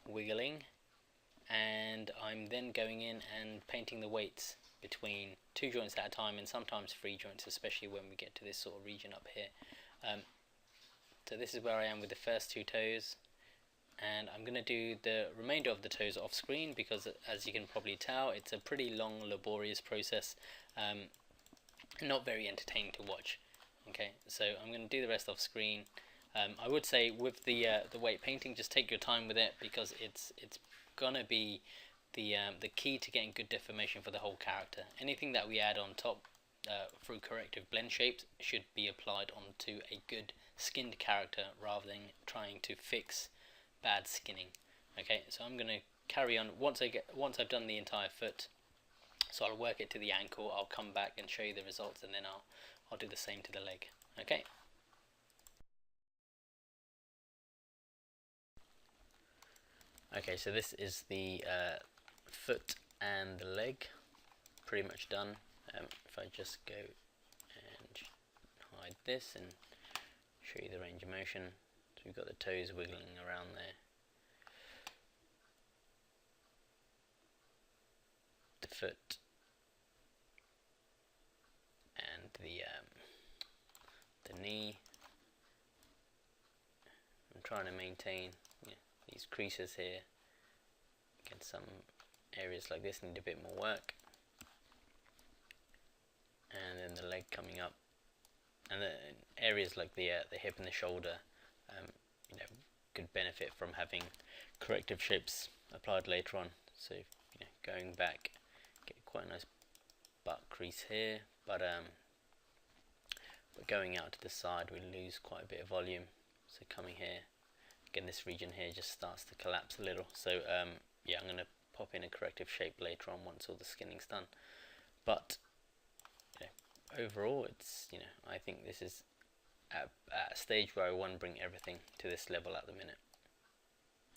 wiggling, and I'm then going in and painting the weights between 2 joints at a time, and sometimes 3 joints, especially when we get to this sort of region up here. So this is where I am with the first 2 toes, and I'm going to do the remainder of the toes off screen because, as you can probably tell, it's a pretty long, laborious process, not very entertaining to watch. Okay, so I'm going to do the rest off screen. I would say with the weight painting, just take your time with it because it's gonna be the key to getting good deformation for the whole character. Anything that we add on top through corrective blend shapes should be applied onto a good skinned character rather than trying to fix bad skinning. Okay, so I'm gonna carry on once I've done the entire foot. So I'll work it to the ankle. I'll come back and show you the results, and then I'll do the same to the leg. Okay. Okay, so this is the foot and the leg, pretty much done. If I just go and hide this and show you the range of motion, so we've got the toes wiggling around there. The foot and the knee. I'm trying to maintain these creases here. Again, some areas like this need a bit more work. And then the leg coming up, and the areas like the hip and the shoulder, could benefit from having corrective shapes applied later on. So going back, get quite a nice butt crease here, but going out to the side we lose quite a bit of volume. So coming here, again, this region here just starts to collapse a little. So yeah, I'm going to pop in a corrective shape later on once all the skinning's done. But overall, it's I think this is at a stage where I want to bring everything to this level at the minute.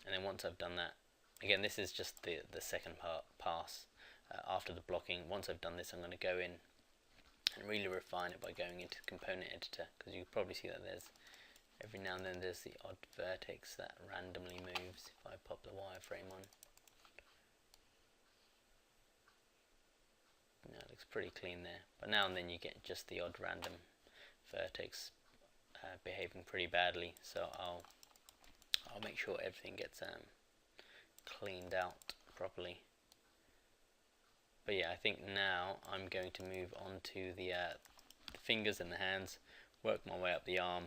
And then once I've done that, again, this is just the second pass after the blocking. Once I've done this, I'm going to go in and really refine it by going into the component editor, because you can probably see that there's every now and then there's the odd vertex that randomly moves. If I pop the wireframe on, it looks pretty clean there, but now and then you get just the odd random vertex behaving pretty badly, so I'll make sure everything gets cleaned out properly. But yeah, I think now I'm going to move on to the fingers and the hands, work my way up the arm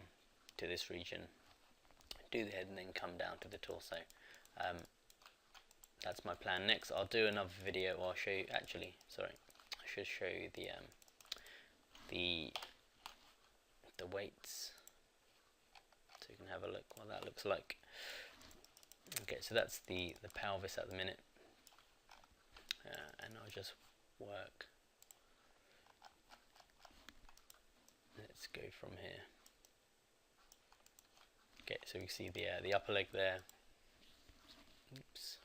to this region, do the head, and then come down to the torso. That's my plan. Next I'll do another video where I'll show you, actually, sorry, I should show you the weights, so you can have a look what that looks like. Okay, so that's the pelvis at the minute, and I'll just work. Let's go from here. Okay, so you see the upper leg there. Oops.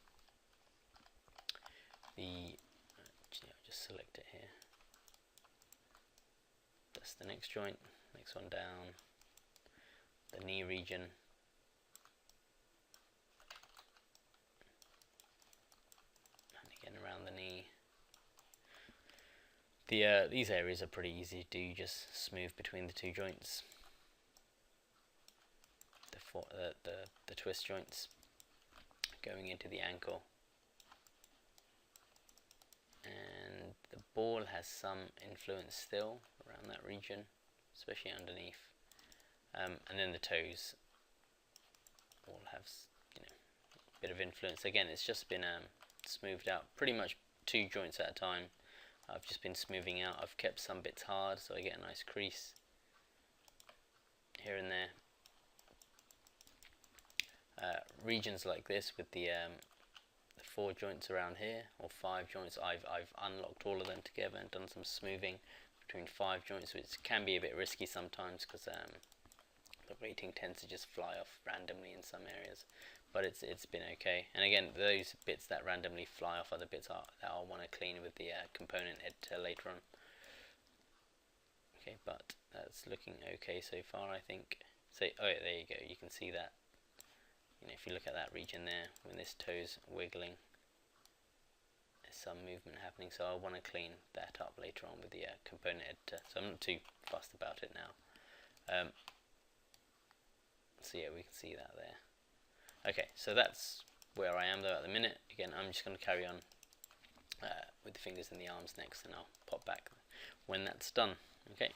I'll just select it here. That's the next joint. Next one down. The knee region. And again around the knee. These areas are pretty easy to do. Just smooth between the 2 joints. The twist joints going into the ankle, and the ball has some influence still around that region, especially underneath, and then the toes all have a bit of influence. Again, it's just been smoothed out, pretty much 2 joints at a time. I've just been smoothing out. I've kept some bits hard so I get a nice crease here and there. Regions like this with the 4 joints around here, or 5 joints, I've unlocked all of them together and done some smoothing between 5 joints, which can be a bit risky sometimes because the rating tends to just fly off randomly in some areas, but it's been okay. And again, those bits that randomly fly off are the bits that I'll want to clean with the component editor later on. Okay, but that's looking okay so far, I think. So, oh yeah, there you go, you can see that, you know, if you look at that region there, when this toe's wiggling, there's some movement happening, so I want to clean that up later on with the component editor, so I'm not too fussed about it now. So yeah, we can see that there. Okay, so that's where I am though at the minute. Again, I'm just going to carry on with the fingers and the arms next, and I'll pop back when that's done. Okay.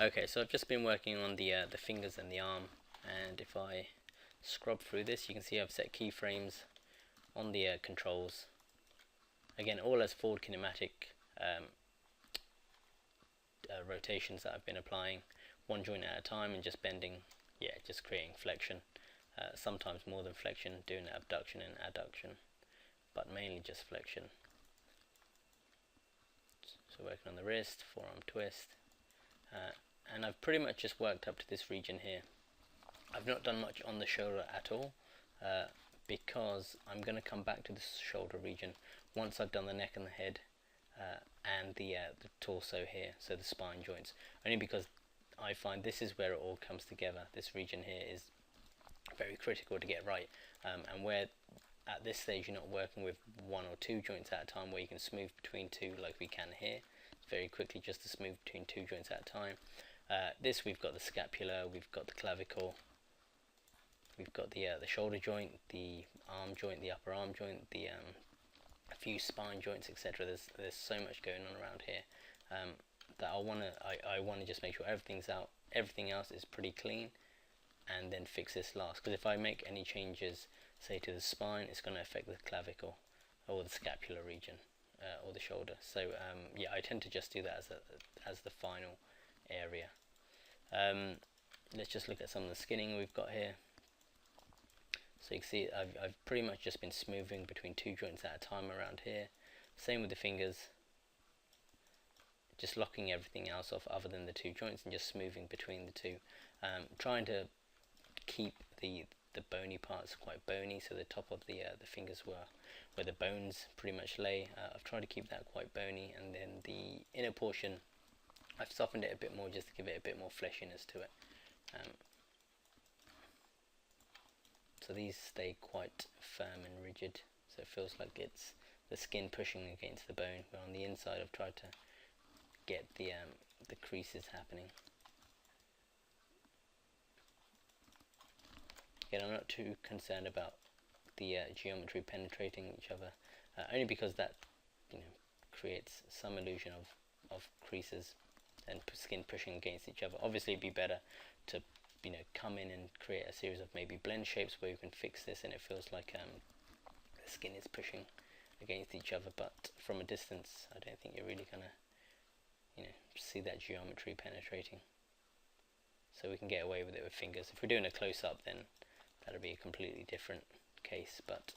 Okay, so I've just been working on the fingers and the arm, and if I scrub through this, you can see I've set keyframes on the controls. Again, all as forward kinematic rotations that I've been applying, one joint at a time, and just bending, yeah, just creating flexion. Sometimes more than flexion, doing abduction and adduction, but mainly just flexion. So working on the wrist, forearm twist, and I've pretty much just worked up to this region here. I've not done much on the shoulder at all, because I'm going to come back to this shoulder region once I've done the neck and the head, and the torso here, so the spine joints, only because I find this is where it all comes together. This region here is very critical to get right, and where at this stage you're not working with one or two joints at a time, where you can smooth between two like we can here. It's very quickly just to smooth between two joints at a time. This, we've got the scapula, we've got the clavicle, we've got the shoulder joint, the arm joint, the upper arm joint, the a few spine joints, etc. There's so much going on around here, that I wanna just make sure everything's out, everything else is pretty clean, and then fix this last. Because if I make any changes, say to the spine, it's going to affect the clavicle or the scapular region, or the shoulder. So yeah, I tend to just do that as the final area. Let's just look at some of the skinning we've got here. So you can see I've pretty much just been smoothing between two joints at a time around here. Same with the fingers, just locking everything else off other than the two joints and just smoothing between the two, trying to keep the bony parts quite bony, so the top of the fingers where the bones pretty much lay, I've tried to keep that quite bony, and then the inner portion I've softened it a bit more just to give it a bit more fleshiness to it. So these stay quite firm and rigid, so it feels like it's the skin pushing against the bone, but on the inside I've tried to get the creases happening. Again, I'm not too concerned about the geometry penetrating each other, only because that, you know, creates some illusion of creases and skin pushing against each other. Obviously it'd be better to, you know, come in and create a series of maybe blend shapes where you can fix this and it feels like the skin is pushing against each other, but from a distance I don't think you're really gonna, you know, see that geometry penetrating. So we can get away with it with fingers. If we're doing a close-up, then that'll be a completely different case, but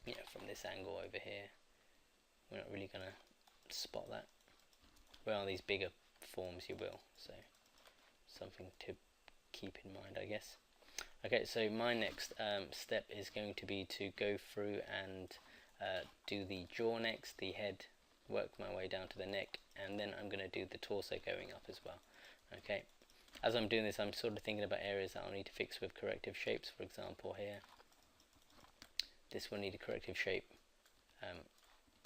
you know, from this angle over here we're not really gonna spot that. Well, on these bigger forms you will, so something to keep in mind, I guess. Okay, so my next step is going to be to go through and do the jaw next, the head, work my way down to the neck, and then I'm going to do the torso going up as well. Okay, as I'm doing this, I'm sort of thinking about areas that I'll need to fix with corrective shapes. For example, here, this will need a corrective shape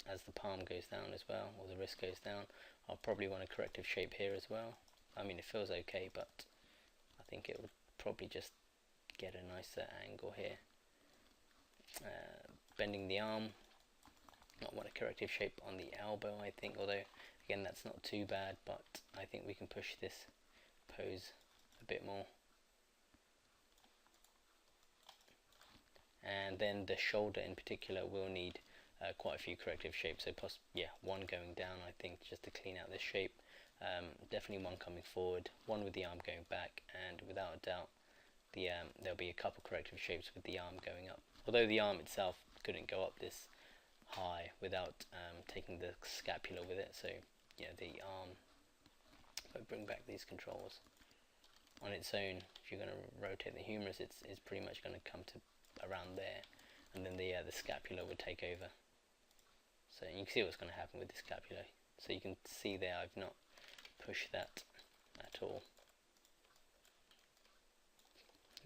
as the palm goes down as well, or the wrist goes down. I'll probably want a corrective shape here as well. I mean, it feels okay, but I think it would probably just get a nicer angle here. Bending the arm, not want a corrective shape on the elbow, I think, although again that's not too bad, but I think we can push this pose a bit more. And then the shoulder in particular will need quite a few corrective shapes, so one going down, I think, just to clean out this shape. Definitely one coming forward, one with the arm going back, and without a doubt there'll be a couple corrective shapes with the arm going up, although the arm itself couldn't go up this high without taking the scapula with it. So yeah, the arm, if I bring back these controls, on its own, if you're going to rotate the humerus, it's pretty much going to come to around there, and then the scapula would take over So you can see what's going to happen with the scapula. So you can see there I've not pushed that at all.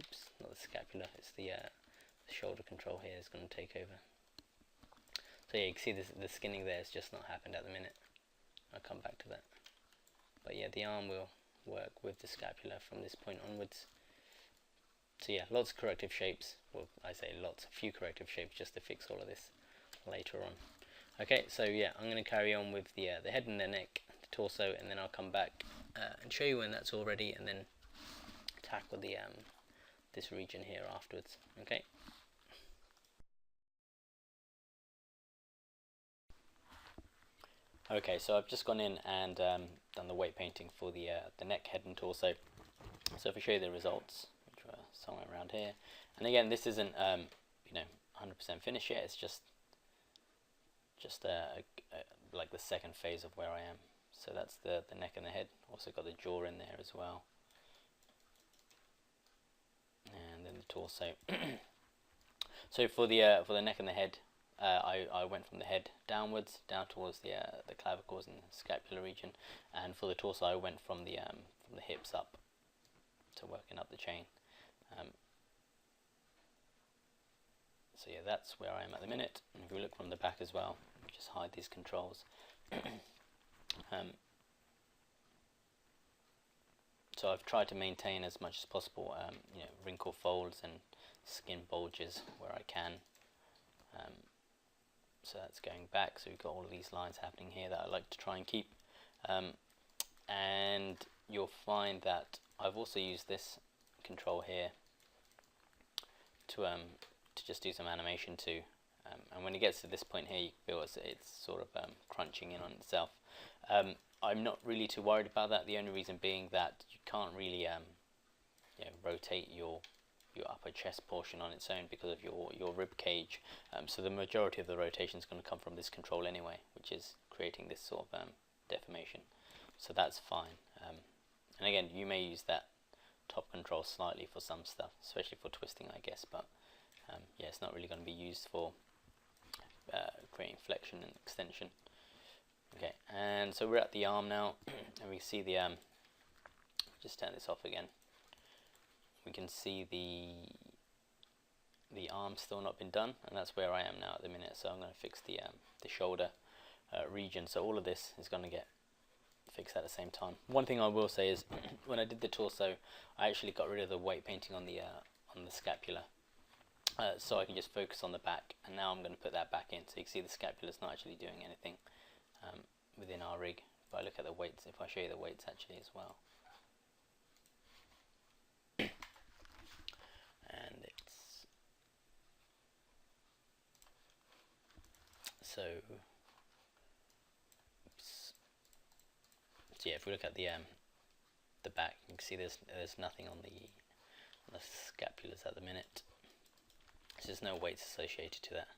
Oops, not the scapula, it's the shoulder control here is going to take over. So yeah, you can see this, the skinning there has just not happened at the minute. I'll come back to that. But yeah, the arm will work with the scapula from this point onwards. So yeah, lots of corrective shapes. Well, I say lots, a few corrective shapes just to fix all of this later on. Okay, so yeah, I'm going to carry on with the head and the neck, the torso, and then I'll come back and show you when that's all ready, and then tackle the this region here afterwards. Okay. Okay, so I've just gone in and done the weight painting for the neck, head, and torso. So if I show you the results, which were somewhere around here, and again, this isn't 100% finished yet. It's just like the second phase of where I am. So that's the neck and the head. Also got the jaw in there as well, and then the torso. So for the neck and the head, I went from the head downwards, down towards the clavicles and the scapular region, and for the torso I went from the hips up to working up the chain. So yeah, that's where I am at the minute. And if we look from the back as well, just hide these controls. So I've tried to maintain as much as possible, wrinkle folds and skin bulges where I can. So that's going back. So we've got all of these lines happening here that I like to try and keep. And you'll find that I've also used this control here to just do some animation too. And when it gets to this point here, you feel it's sort of crunching in on itself. I'm not really too worried about that. The only reason being that you can't really rotate your upper chest portion on its own because of your rib cage. So the majority of the rotation is going to come from this control anyway, which is creating this sort of deformation. So that's fine. And again, you may use that top control slightly for some stuff, especially for twisting, I guess. But yeah, it's not really going to be used for creating flexion and extension. Okay, and so we're at the arm now, and we see the just turn this off again. We can see the arm still not been done, and that's where I am now at the minute. So I'm going to fix the shoulder region. So all of this is going to get fixed at the same time. One thing I will say is when I did the torso, I actually got rid of the weight painting on the scapula, so I can just focus on the back. And now I'm going to put that back in, so you can see the scapula is not actually doing anything within our rig. If I look at the weights, if I show you the weights actually as well. And it's so yeah, if we look at the back, you can see there's nothing on the scapulas at the minute. There's no weights associated to that.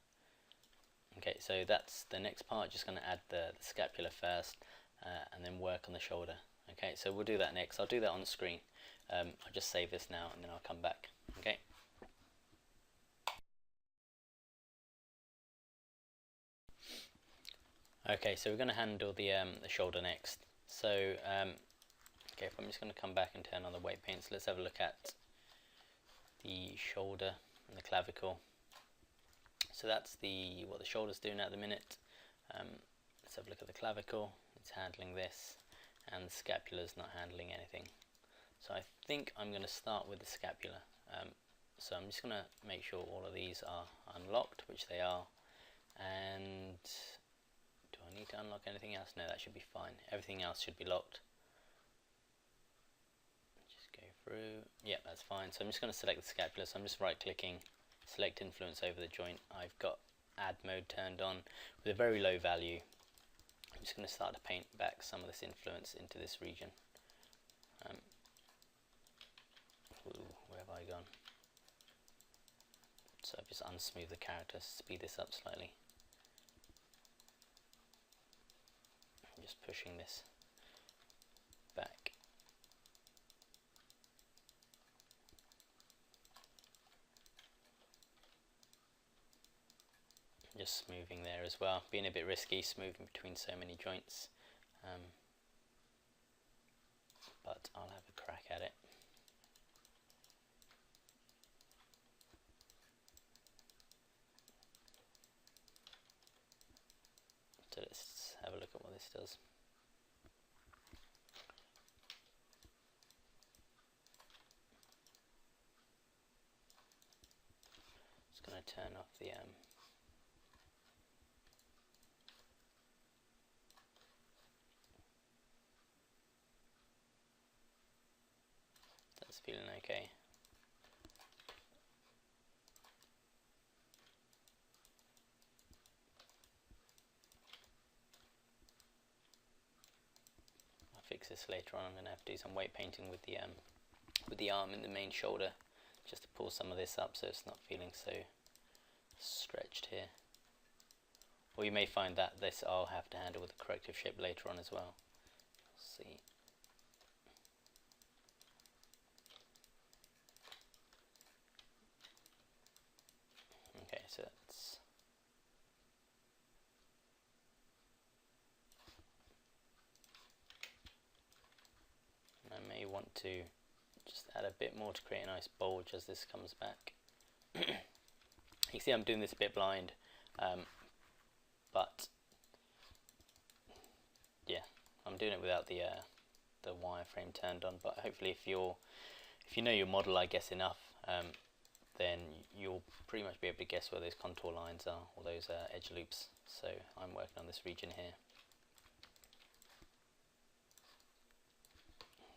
Okay, so that's the next part. Just going to add the scapula first, and then work on the shoulder. Okay, so we'll do that next. I'll do that on the screen. I'll just save this now, and then I'll come back. Okay. Okay, so we're going to handle the shoulder next. So okay, I'm just going to come back and turn on the weight paint. So let's have a look at the shoulder and the clavicle. So that's what the shoulder's doing at the minute. Let's have a look at the clavicle. It's handling this, and the scapula's not handling anything. So I think I'm going to start with the scapula. So I'm just going to make sure all of these are unlocked, which they are. And do I need to unlock anything else? No, that should be fine. Everything else should be locked. Just go through. Yeah, that's fine. So I'm just going to select the scapula. So I'm just right clicking, select influence over the joint. I've got add mode turned on with a very low value. I'm just going to start to paint back some of this influence into this region. Where have I gone? So I've just unsmooth the character, speed this up slightly. I'm just pushing this back. just smoothing there as well, being a bit risky smoothing between so many joints, but I'll have a crack at it. So let's have a look at what this does. Just going to turn off the that's feeling okay. I'll fix this later on. I'm going to have to do some weight painting with the arm and the main shoulder, just to pull some of this up so it's not feeling so stretched here. Or you may find that this I'll have to handle with a corrective shape later on as well. Let's see. Okay, so that's I may want to just add a bit more to create a nice bulge as this comes back. You see I'm doing this a bit blind, but yeah, I'm doing it without the wireframe turned on. But hopefully, if you know your model, I guess, enough, then you'll pretty much be able to guess where those contour lines are, or those edge loops. So I'm working on this region here.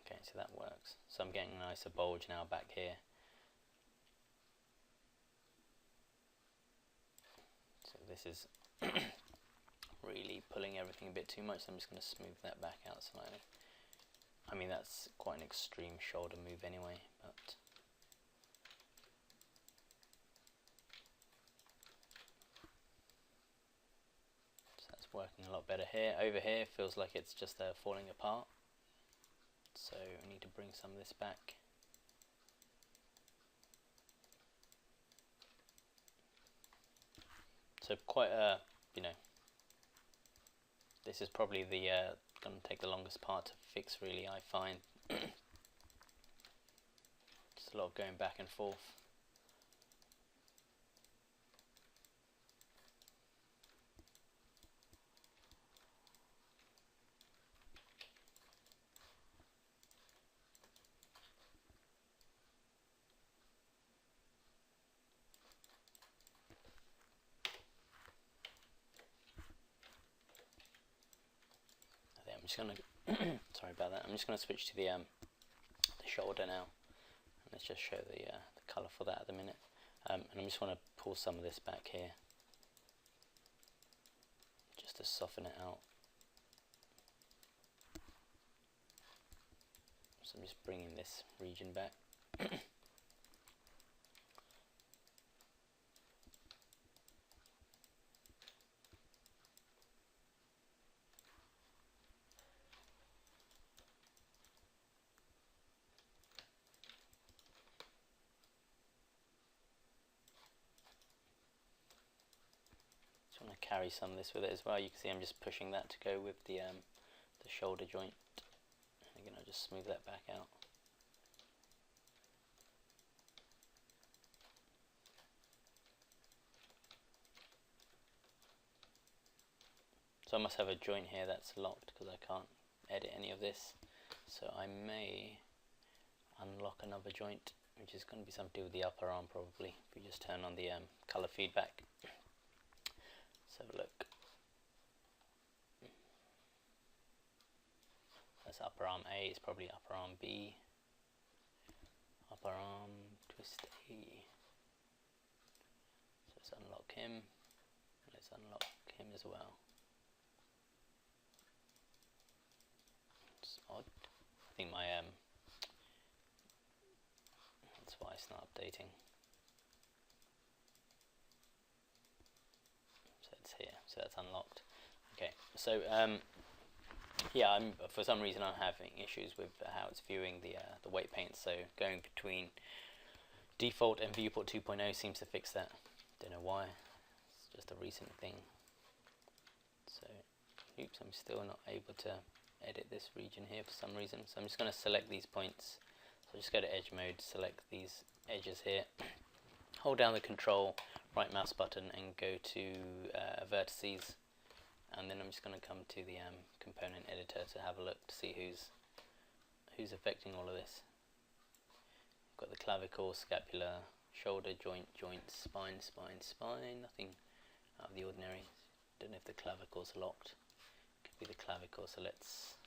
Okay, so that works. So I'm getting a nicer bulge now back here. So this is really pulling everything a bit too much, so I'm just going to smooth that back out slightly. I mean, that's quite an extreme shoulder move anyway, but so that's working a lot better here. Over here feels like it's just falling apart, so I need to bring some of this back. So quite a, this is probably the going to take the longest part to fix, really, I find. Just a lot of going back and forth. I'm just going to sorry about that. I'm just going to switch to the shoulder now. Let's just show the colour for that at the minute. And I just want to pull some of this back here, just to soften it out. So I'm just bringing this region back. Carry some of this with it as well. You can see I'm just pushing that to go with the shoulder joint. And again, I'll just smooth that back out. So I must have a joint here that's locked because I can't edit any of this. So I may unlock another joint, which is going to be something to do with the upper arm probably. If we just turn on the colour feedback. Let's have a look. That's upper arm A, it's probably upper arm B. Upper arm, twist A. So let's unlock him. Let's unlock him as well. It's odd. I think my that's why it's not updating. Here, so that's unlocked. Okay, so yeah, for some reason I'm having issues with how it's viewing the weight paint. So going between default and viewport 2.0 seems to fix that. Don't know why. Let's just a recent thing. So, oops, I'm still not able to edit this region here for some reason. So I'm just going to select these points. So just go to edge mode, select these edges here, hold down the control, right mouse button and go to vertices, and then I'm just going to come to the component editor to have a look to see who's affecting all of this. Got the clavicle, scapula, shoulder, joint, spine, nothing out of the ordinary. Don't know if the clavicle's locked. Could be the clavicle, so let's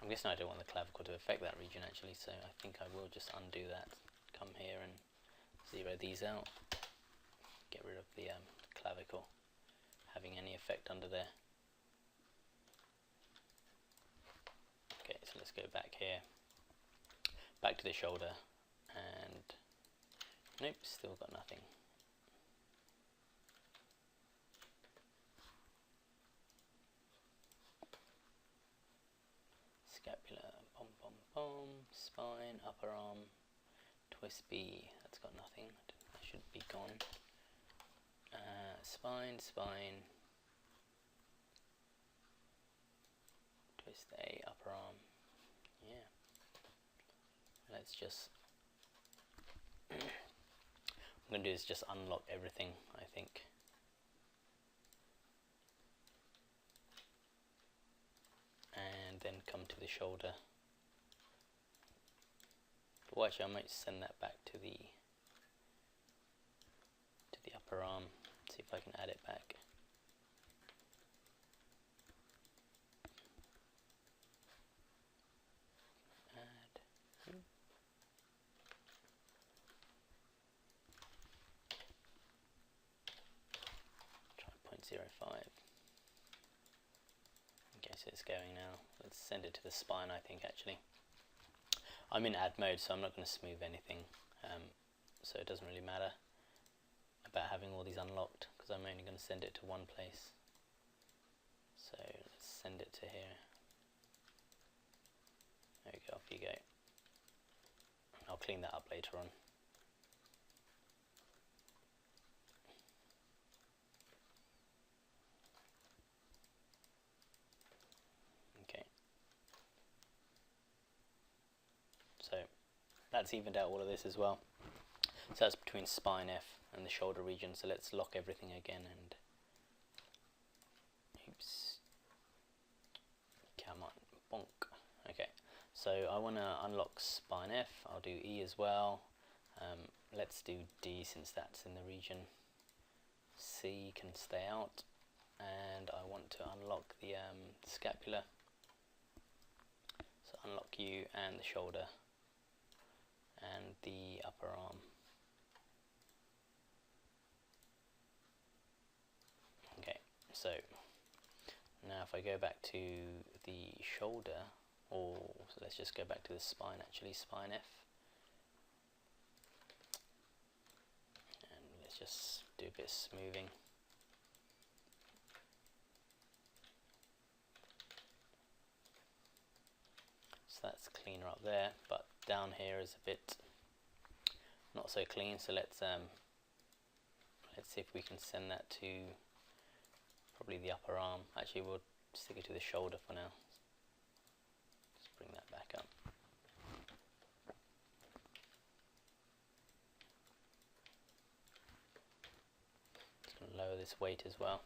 I'm guessing I don't want the clavicle to affect that region actually, so I think I will just undo that. Come here and zero these out. Get rid of the clavicle having any effect under there. Okay, so let's go back here, back to the shoulder, and nope, still got nothing. Scapula, pom pom pom, spine, upper arm, twist B, that's got nothing, that should be gone. Spine, twist A, upper arm, yeah. Let's just, what I'm going to do is just unlock everything, I think. And then come to the shoulder. Well, actually, I might send that back to the upper arm. See if I can add it back. Add. Try 0.05. Okay, so it's going now. Let's send it to the spine, I think, actually. I'm in add mode, so I'm not going to smooth anything. So it doesn't really matter about having all these unlocked, because I'm only going to send it to one place. So let's send it to here. There we go, off you go. I'll clean that up later on. Okay. So that's evened out all of this as well. So that's between spine F and the shoulder region. So let's lock everything again and oops. Come on, bonk. Okay. So I want to unlock spine F. I'll do E as well. Let's do D since that's in the region. C can stay out, and I want to unlock the scapula. So unlock U and the shoulder and the upper arm. Okay, so now if I go back to the shoulder, or so let's just go back to the spine actually, spine F. And let's just do a bit of smoothing. So that's cleaner up there, but down here is a bit not so clean, so let's see if we can send that to probably the upper arm. Actually, we'll stick it to the shoulder for now. Let's bring that back up. Just going to lower this weight as well.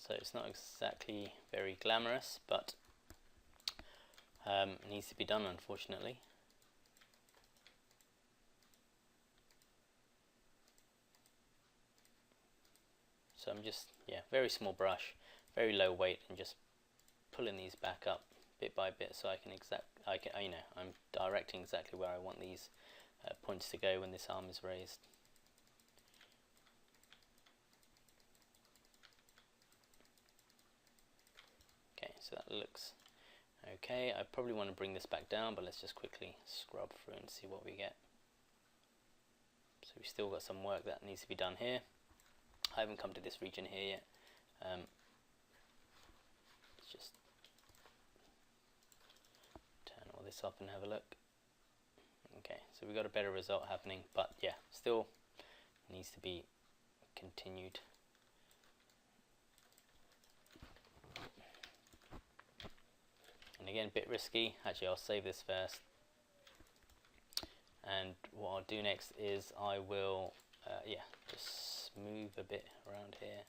So it's not exactly very glamorous, but it needs to be done, unfortunately. So I'm just, yeah, very small brush, very low weight, and just pulling these back up bit by bit, so I can you know, I'm directing exactly where I want these points to go when this arm is raised. Okay, so that looks Okay, I probably want to bring this back down, but let's just quickly scrub through and see what we get. So we've still got some work that needs to be done here. I haven't come to this region here yet. Let's just turn all this up and have a look. Okay, so we got a better result happening, but yeah, still needs to be continued. And again, a bit risky. Actually, I'll save this first. And what I'll do next is I will, yeah, just move a bit around here.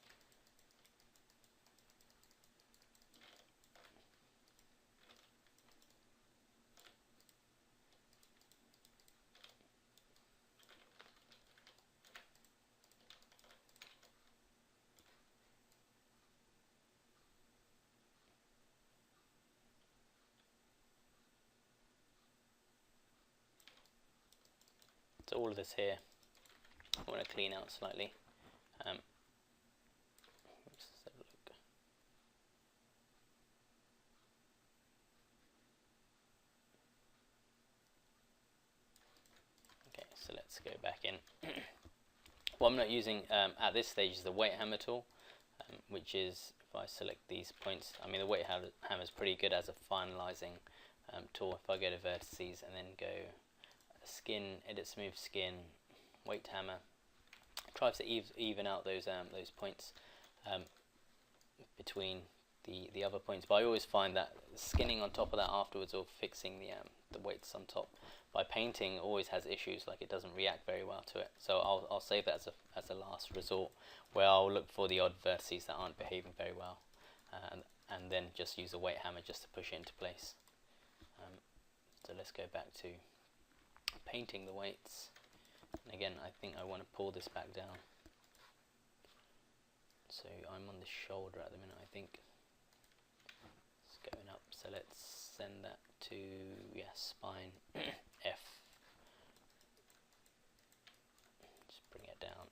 So all of this here, I want to clean out slightly. Let's have a look. Okay, so let's go back in. What I'm not using at this stage is the weight hammer tool, which is, if I select these points, I mean the weight hammer is pretty good as a finalizing tool. If I go to vertices and then go skin, edit smooth skin, weight hammer, tries to even out those points between the other points. But I always find that skinning on top of that afterwards, or fixing the weights on top by painting, always has issues. Like, it doesn't react very well to it. So I'll save that as a last resort, where I'll look for the odd vertices that aren't behaving very well, and then just use a weight hammer just to push it into place. So let's go back to painting the weights. And again, I think I want to pull this back down. So I'm on the shoulder at the minute, I think. It's going up, so let's send that to, yeah, spine F. Just bring it down.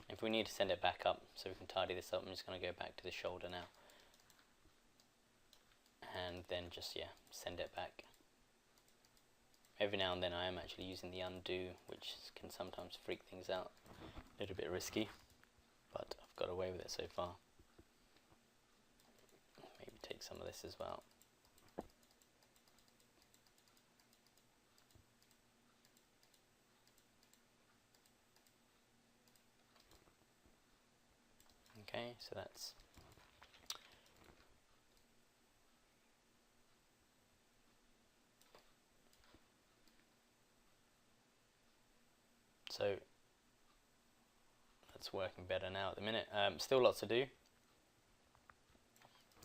If we need to send it back up so we can tidy this up, I'm just going to go back to the shoulder now. And then just, yeah, send it back. Every now and then I am actually using the undo, which can sometimes freak things out. A little bit risky, but I've got away with it so far. Maybe take some of this as well. Okay, so that's so that's working better now at the minute. Still lots to do,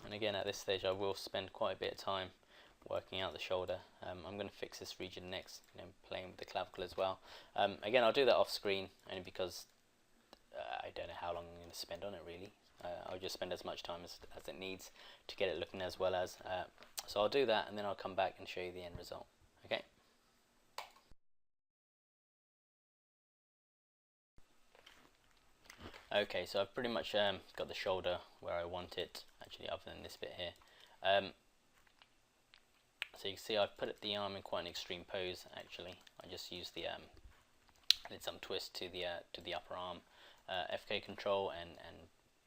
and again at this stage I will spend quite a bit of time working out the shoulder. I'm going to fix this region next, playing with the clavicle as well. Again, I'll do that off screen, only because I don't know how long I'm going to spend on it really. I'll just spend as much time as it needs to get it looking as well as. So I'll do that, and then I'll come back and show you the end result. Okay. Okay, so I've pretty much got the shoulder where I want it, actually, other than this bit here. So you can see I've put the arm in quite an extreme pose. Actually, I just used did some twist to the upper arm, FK control, and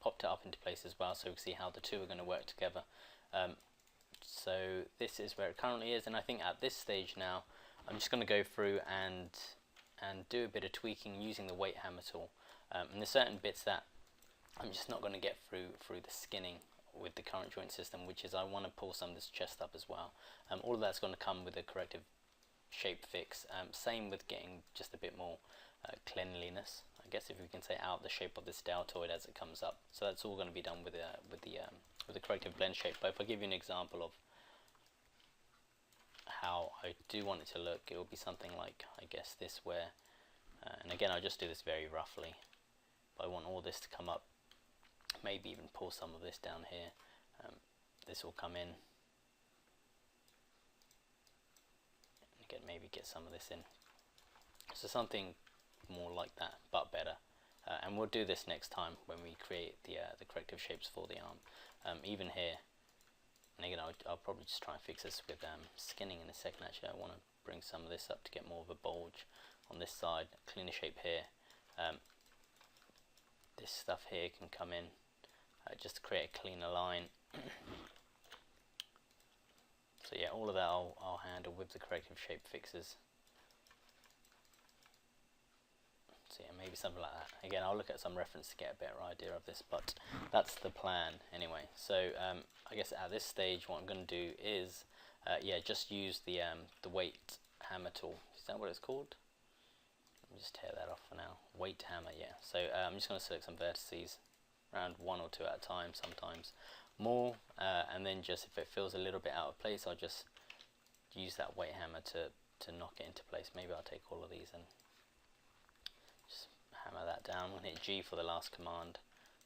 popped it up into place as well, so we can see how the two are going to work together. So this is where it currently is, and I think at this stage now I'm just going to go through and do a bit of tweaking using the weight hammer tool. And there's certain bits that I'm just not going to get through the skinning with the current joint system, which is I want to pull some of this chest up as well. All of that's going to come with a corrective shape fix. Same with getting just a bit more cleanliness, I guess, if we can say, out the shape of this deltoid as it comes up. So that's all going to be done with the corrective blend shape. But if I give you an example of how I do want it to look, it will be something like, I guess, this, where and again I'll just do this very roughly, but I want all this to come up, maybe even pull some of this down here, this will come in. Again, maybe get some of this in. So something more like that, but better. And we'll do this next time when we create the corrective shapes for the arm. Even here, and again, I'll probably just try and fix this with skinning in a second. Actually, I want to bring some of this up to get more of a bulge on this side, cleaner shape here. This stuff here can come in just to create a cleaner line. So yeah, all of that I'll handle with the corrective shape fixes. So yeah, maybe something like that. Again, I'll look at some reference to get a better idea of this, but that's the plan anyway. So I guess at this stage, what I'm going to do is, yeah, just use the weight hammer tool. Is that what it's called? Let me just tear that off for now. Weight hammer, yeah. So I'm just going to select some vertices, around 1 or 2 at a time, sometimes more, and then just if it feels a little bit out of place, I'll just use that weight hammer to knock it into place. Maybe I'll take all of these and just hammer that down. I'm going to hit G for the last command,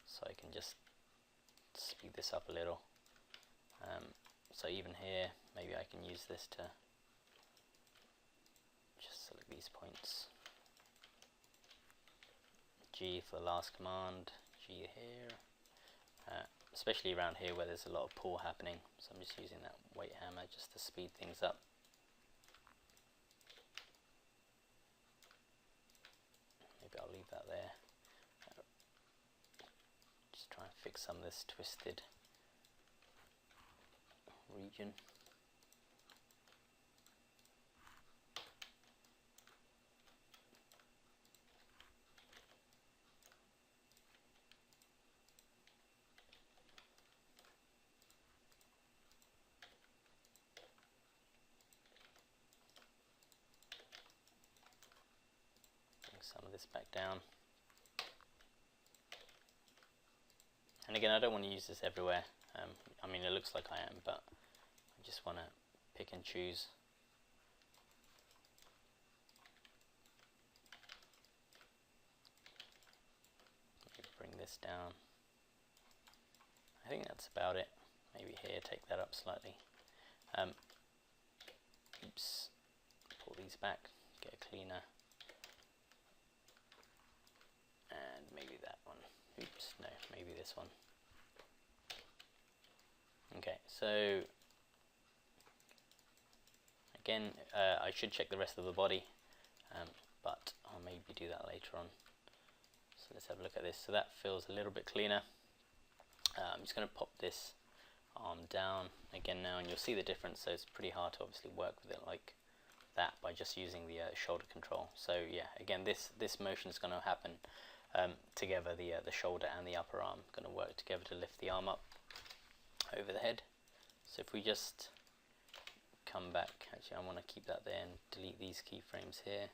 so I can just speed this up a little. So even here, maybe I can use this to just select these points. G for the last command, G here, especially around here where there's a lot of pull happening, so I'm just using that weight hammer just to speed things up. Maybe I'll leave that there. Just try and fix some of this twisted region. Bring some of this back down. And again, I don't want to use this everywhere. I mean, it looks like I am, but I just want to pick and choose. Bring this down. I think that's about it. Maybe here, take that up slightly. Oops. Pull these back, get a cleaner. And maybe that one. Oops, no, maybe this one. Okay, so again, I should check the rest of the body, but I'll maybe do that later on. So let's have a look at this. So that feels a little bit cleaner. I'm just going to pop this arm down again now, and you'll see the difference. So it's pretty hard to obviously work with it like that by just using the shoulder control. So yeah, again, this motion is going to happen together. The shoulder and the upper arm are going to work together to lift the arm up over the head. So if we just come back, actually I want to keep that there and delete these keyframes here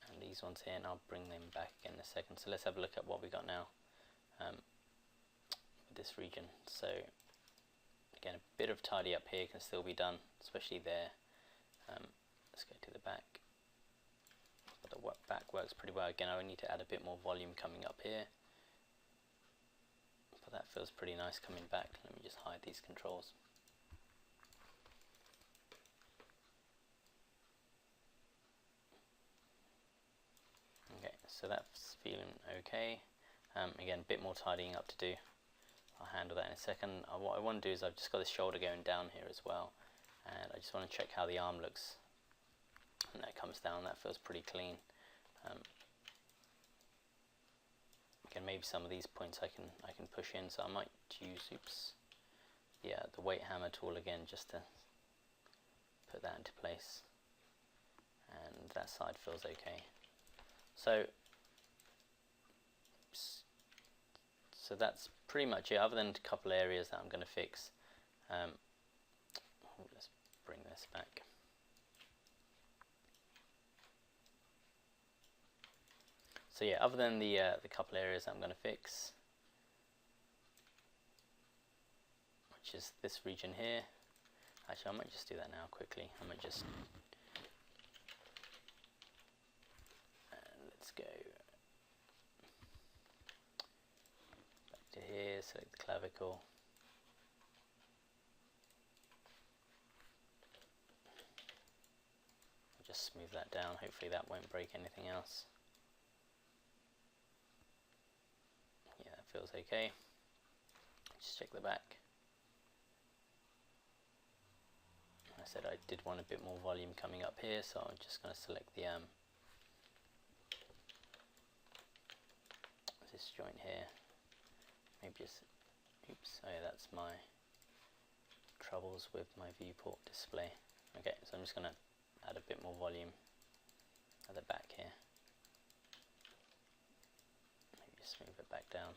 and these ones here, and I'll bring them back in a second. So let's have a look at what we got now with this region. So again, a bit of tidy up here can still be done, especially there. Let's go to the back. But the back works pretty well. Again, I would need to add a bit more volume coming up here. But that feels pretty nice coming back. Let me just hide these controls. Okay, so that's feeling okay. Again, a bit more tidying up to do. I'll handle that in a second. What I want to do is I've just got this shoulder going down here as well, and I just want to check how the arm looks. And that comes down. That feels pretty clean. Again, maybe some of these points I can push in. So I might use the weight hammer tool again just to put that into place. And that side feels okay. So that's pretty much it, other than a couple areas that I'm going to fix. Let's bring this back. So yeah, other than the couple areas I'm going to fix, which is this region here. Actually, I might just do that now quickly. I might just, and let's go back to here, select the clavicle, just smooth that down. Hopefully that won't break anything else. Yeah, that feels okay. Just check the back. I said I did want a bit more volume coming up here, so I'm just going to select the this joint here. Maybe just, oops, oh yeah, that's my troubles with my viewport display. Okay, so I'm just going to add a bit more volume at the back here. Maybe just move it back down.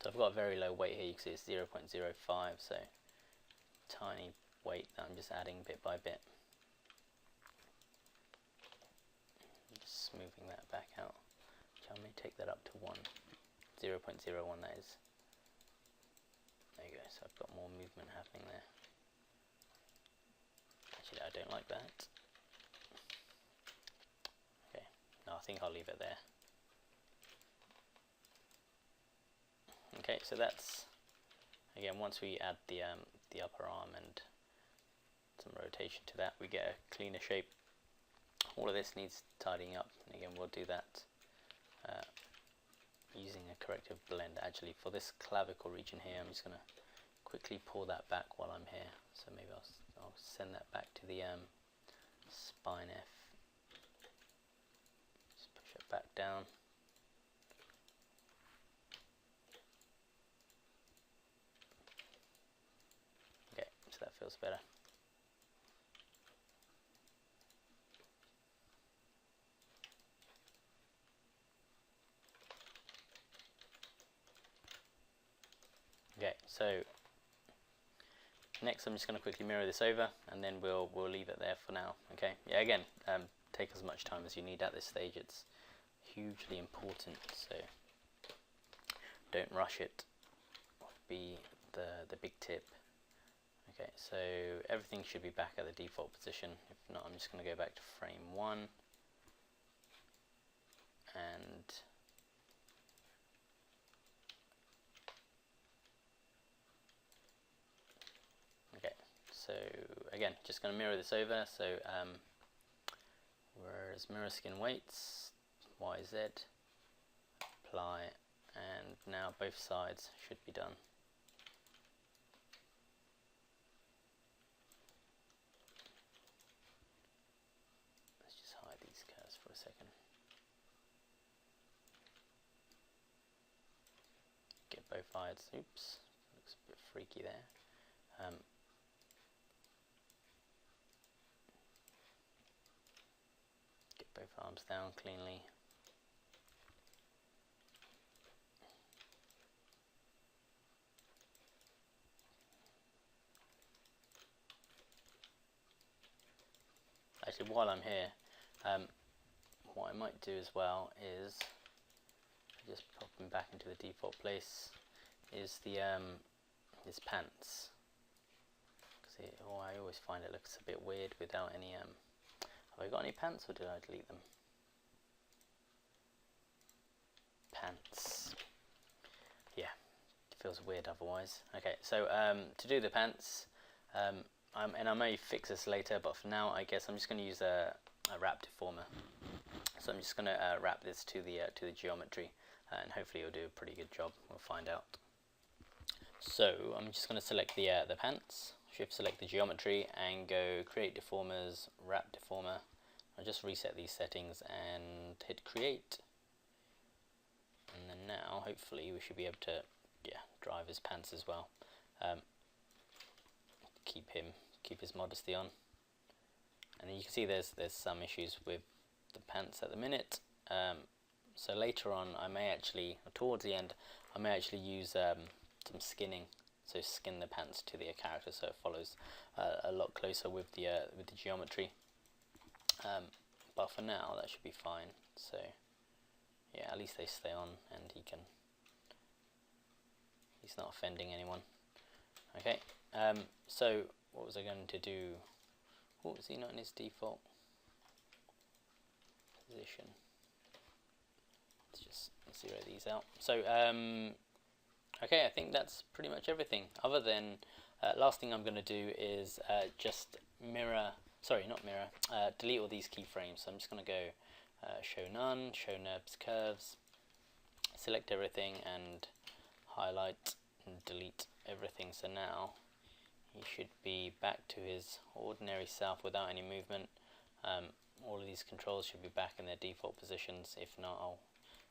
So I've got a very low weight here. You can see it's 0.05, so tiny weight that I'm just adding bit by bit. Just smoothing that back out. So I may take that up to 1, 0.01 that is. There you go, so I've got more movement happening there. Actually, I don't like that. Okay, no, I think I'll leave it there. Okay, so that's, again, once we add the upper arm and some rotation to that, we get a cleaner shape. All of this needs tidying up, and again, we'll do that using a corrective blend. Actually, for this clavicle region here, I'm just going to quickly pull that back while I'm here. So maybe I'll send that back to the spine F. Just push it back down. Okay, so that feels better. Okay, so next I'm just going to quickly mirror this over, and then we'll leave it there for now. Okay, yeah, again, take as much time as you need at this stage. It's hugely important, so don't rush it. Would be the big tip. Okay, so everything should be back at the default position. If not, I'm just going to go back to frame 1 and okay, so again, just going to mirror this over. So where's mirror skin weights, YZ, apply, and now both sides should be done. Let's just hide these curves for a second. Get both sides. Oops, looks a bit freaky there. Get both arms down cleanly. Actually, while I'm here, what I might do as well is just pop them back into the default place. Is the his pants. Because I always find it looks a bit weird without any. Have I got any pants, or did I delete them? Pants. Yeah, it feels weird otherwise. Okay, so to do the pants, and I may fix this later, but for now, I guess I'm just going to use a wrap deformer. So I'm just going to wrap this to the geometry, and hopefully it'll do a pretty good job. We'll find out. So I'm just going to select the pants, shift select the geometry, and go create deformers, wrap deformer. I'll just reset these settings and hit create. And then now, hopefully, we should be able to, drive his pants as well. Keep his modesty on. And you can see there's some issues with the pants at the minute. So later on, I may actually, towards the end, I may actually use some skinning. So skin the pants to the character, so it follows a lot closer with the geometry. But for now, that should be fine. So yeah, at least they stay on, and he's not offending anyone. Okay, so what was I going to do? Oh, is he not in his default position? Let's zero these out. So okay, I think that's pretty much everything. Other than last thing I'm going to do is just delete all these keyframes. So I'm just going to go show none, show NURBS curves, select everything, and highlight and delete everything. So now he should be back to his ordinary self without any movement. All of these controls should be back in their default positions. If not, I'll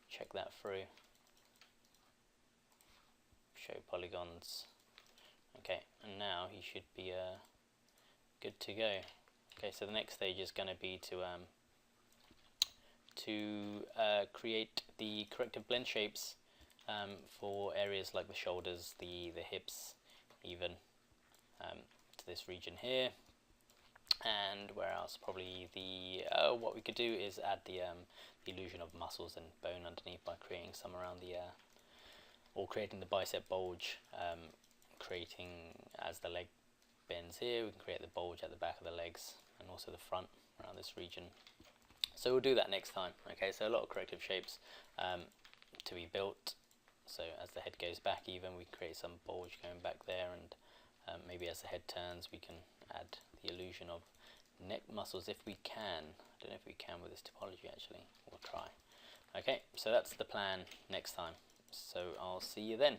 check that through. Show polygons. Okay, and now he should be good to go. Okay, so the next stage is going to be to create the corrective blend shapes for areas like the shoulders, the hips, even to this region here. And where else? Probably the what we could do is add the illusion of muscles and bone underneath by creating some around the or creating the bicep bulge, creating as the leg bends here, we can create the bulge at the back of the legs and also the front around this region. So we'll do that next time. Okay, so a lot of corrective shapes to be built. So as the head goes back, even we create some bulge going back there, and maybe as the head turns, we can add the illusion of neck muscles if we can. I don't know if we can with this topology actually. We'll try. Okay, so that's the plan next time. So I'll see you then.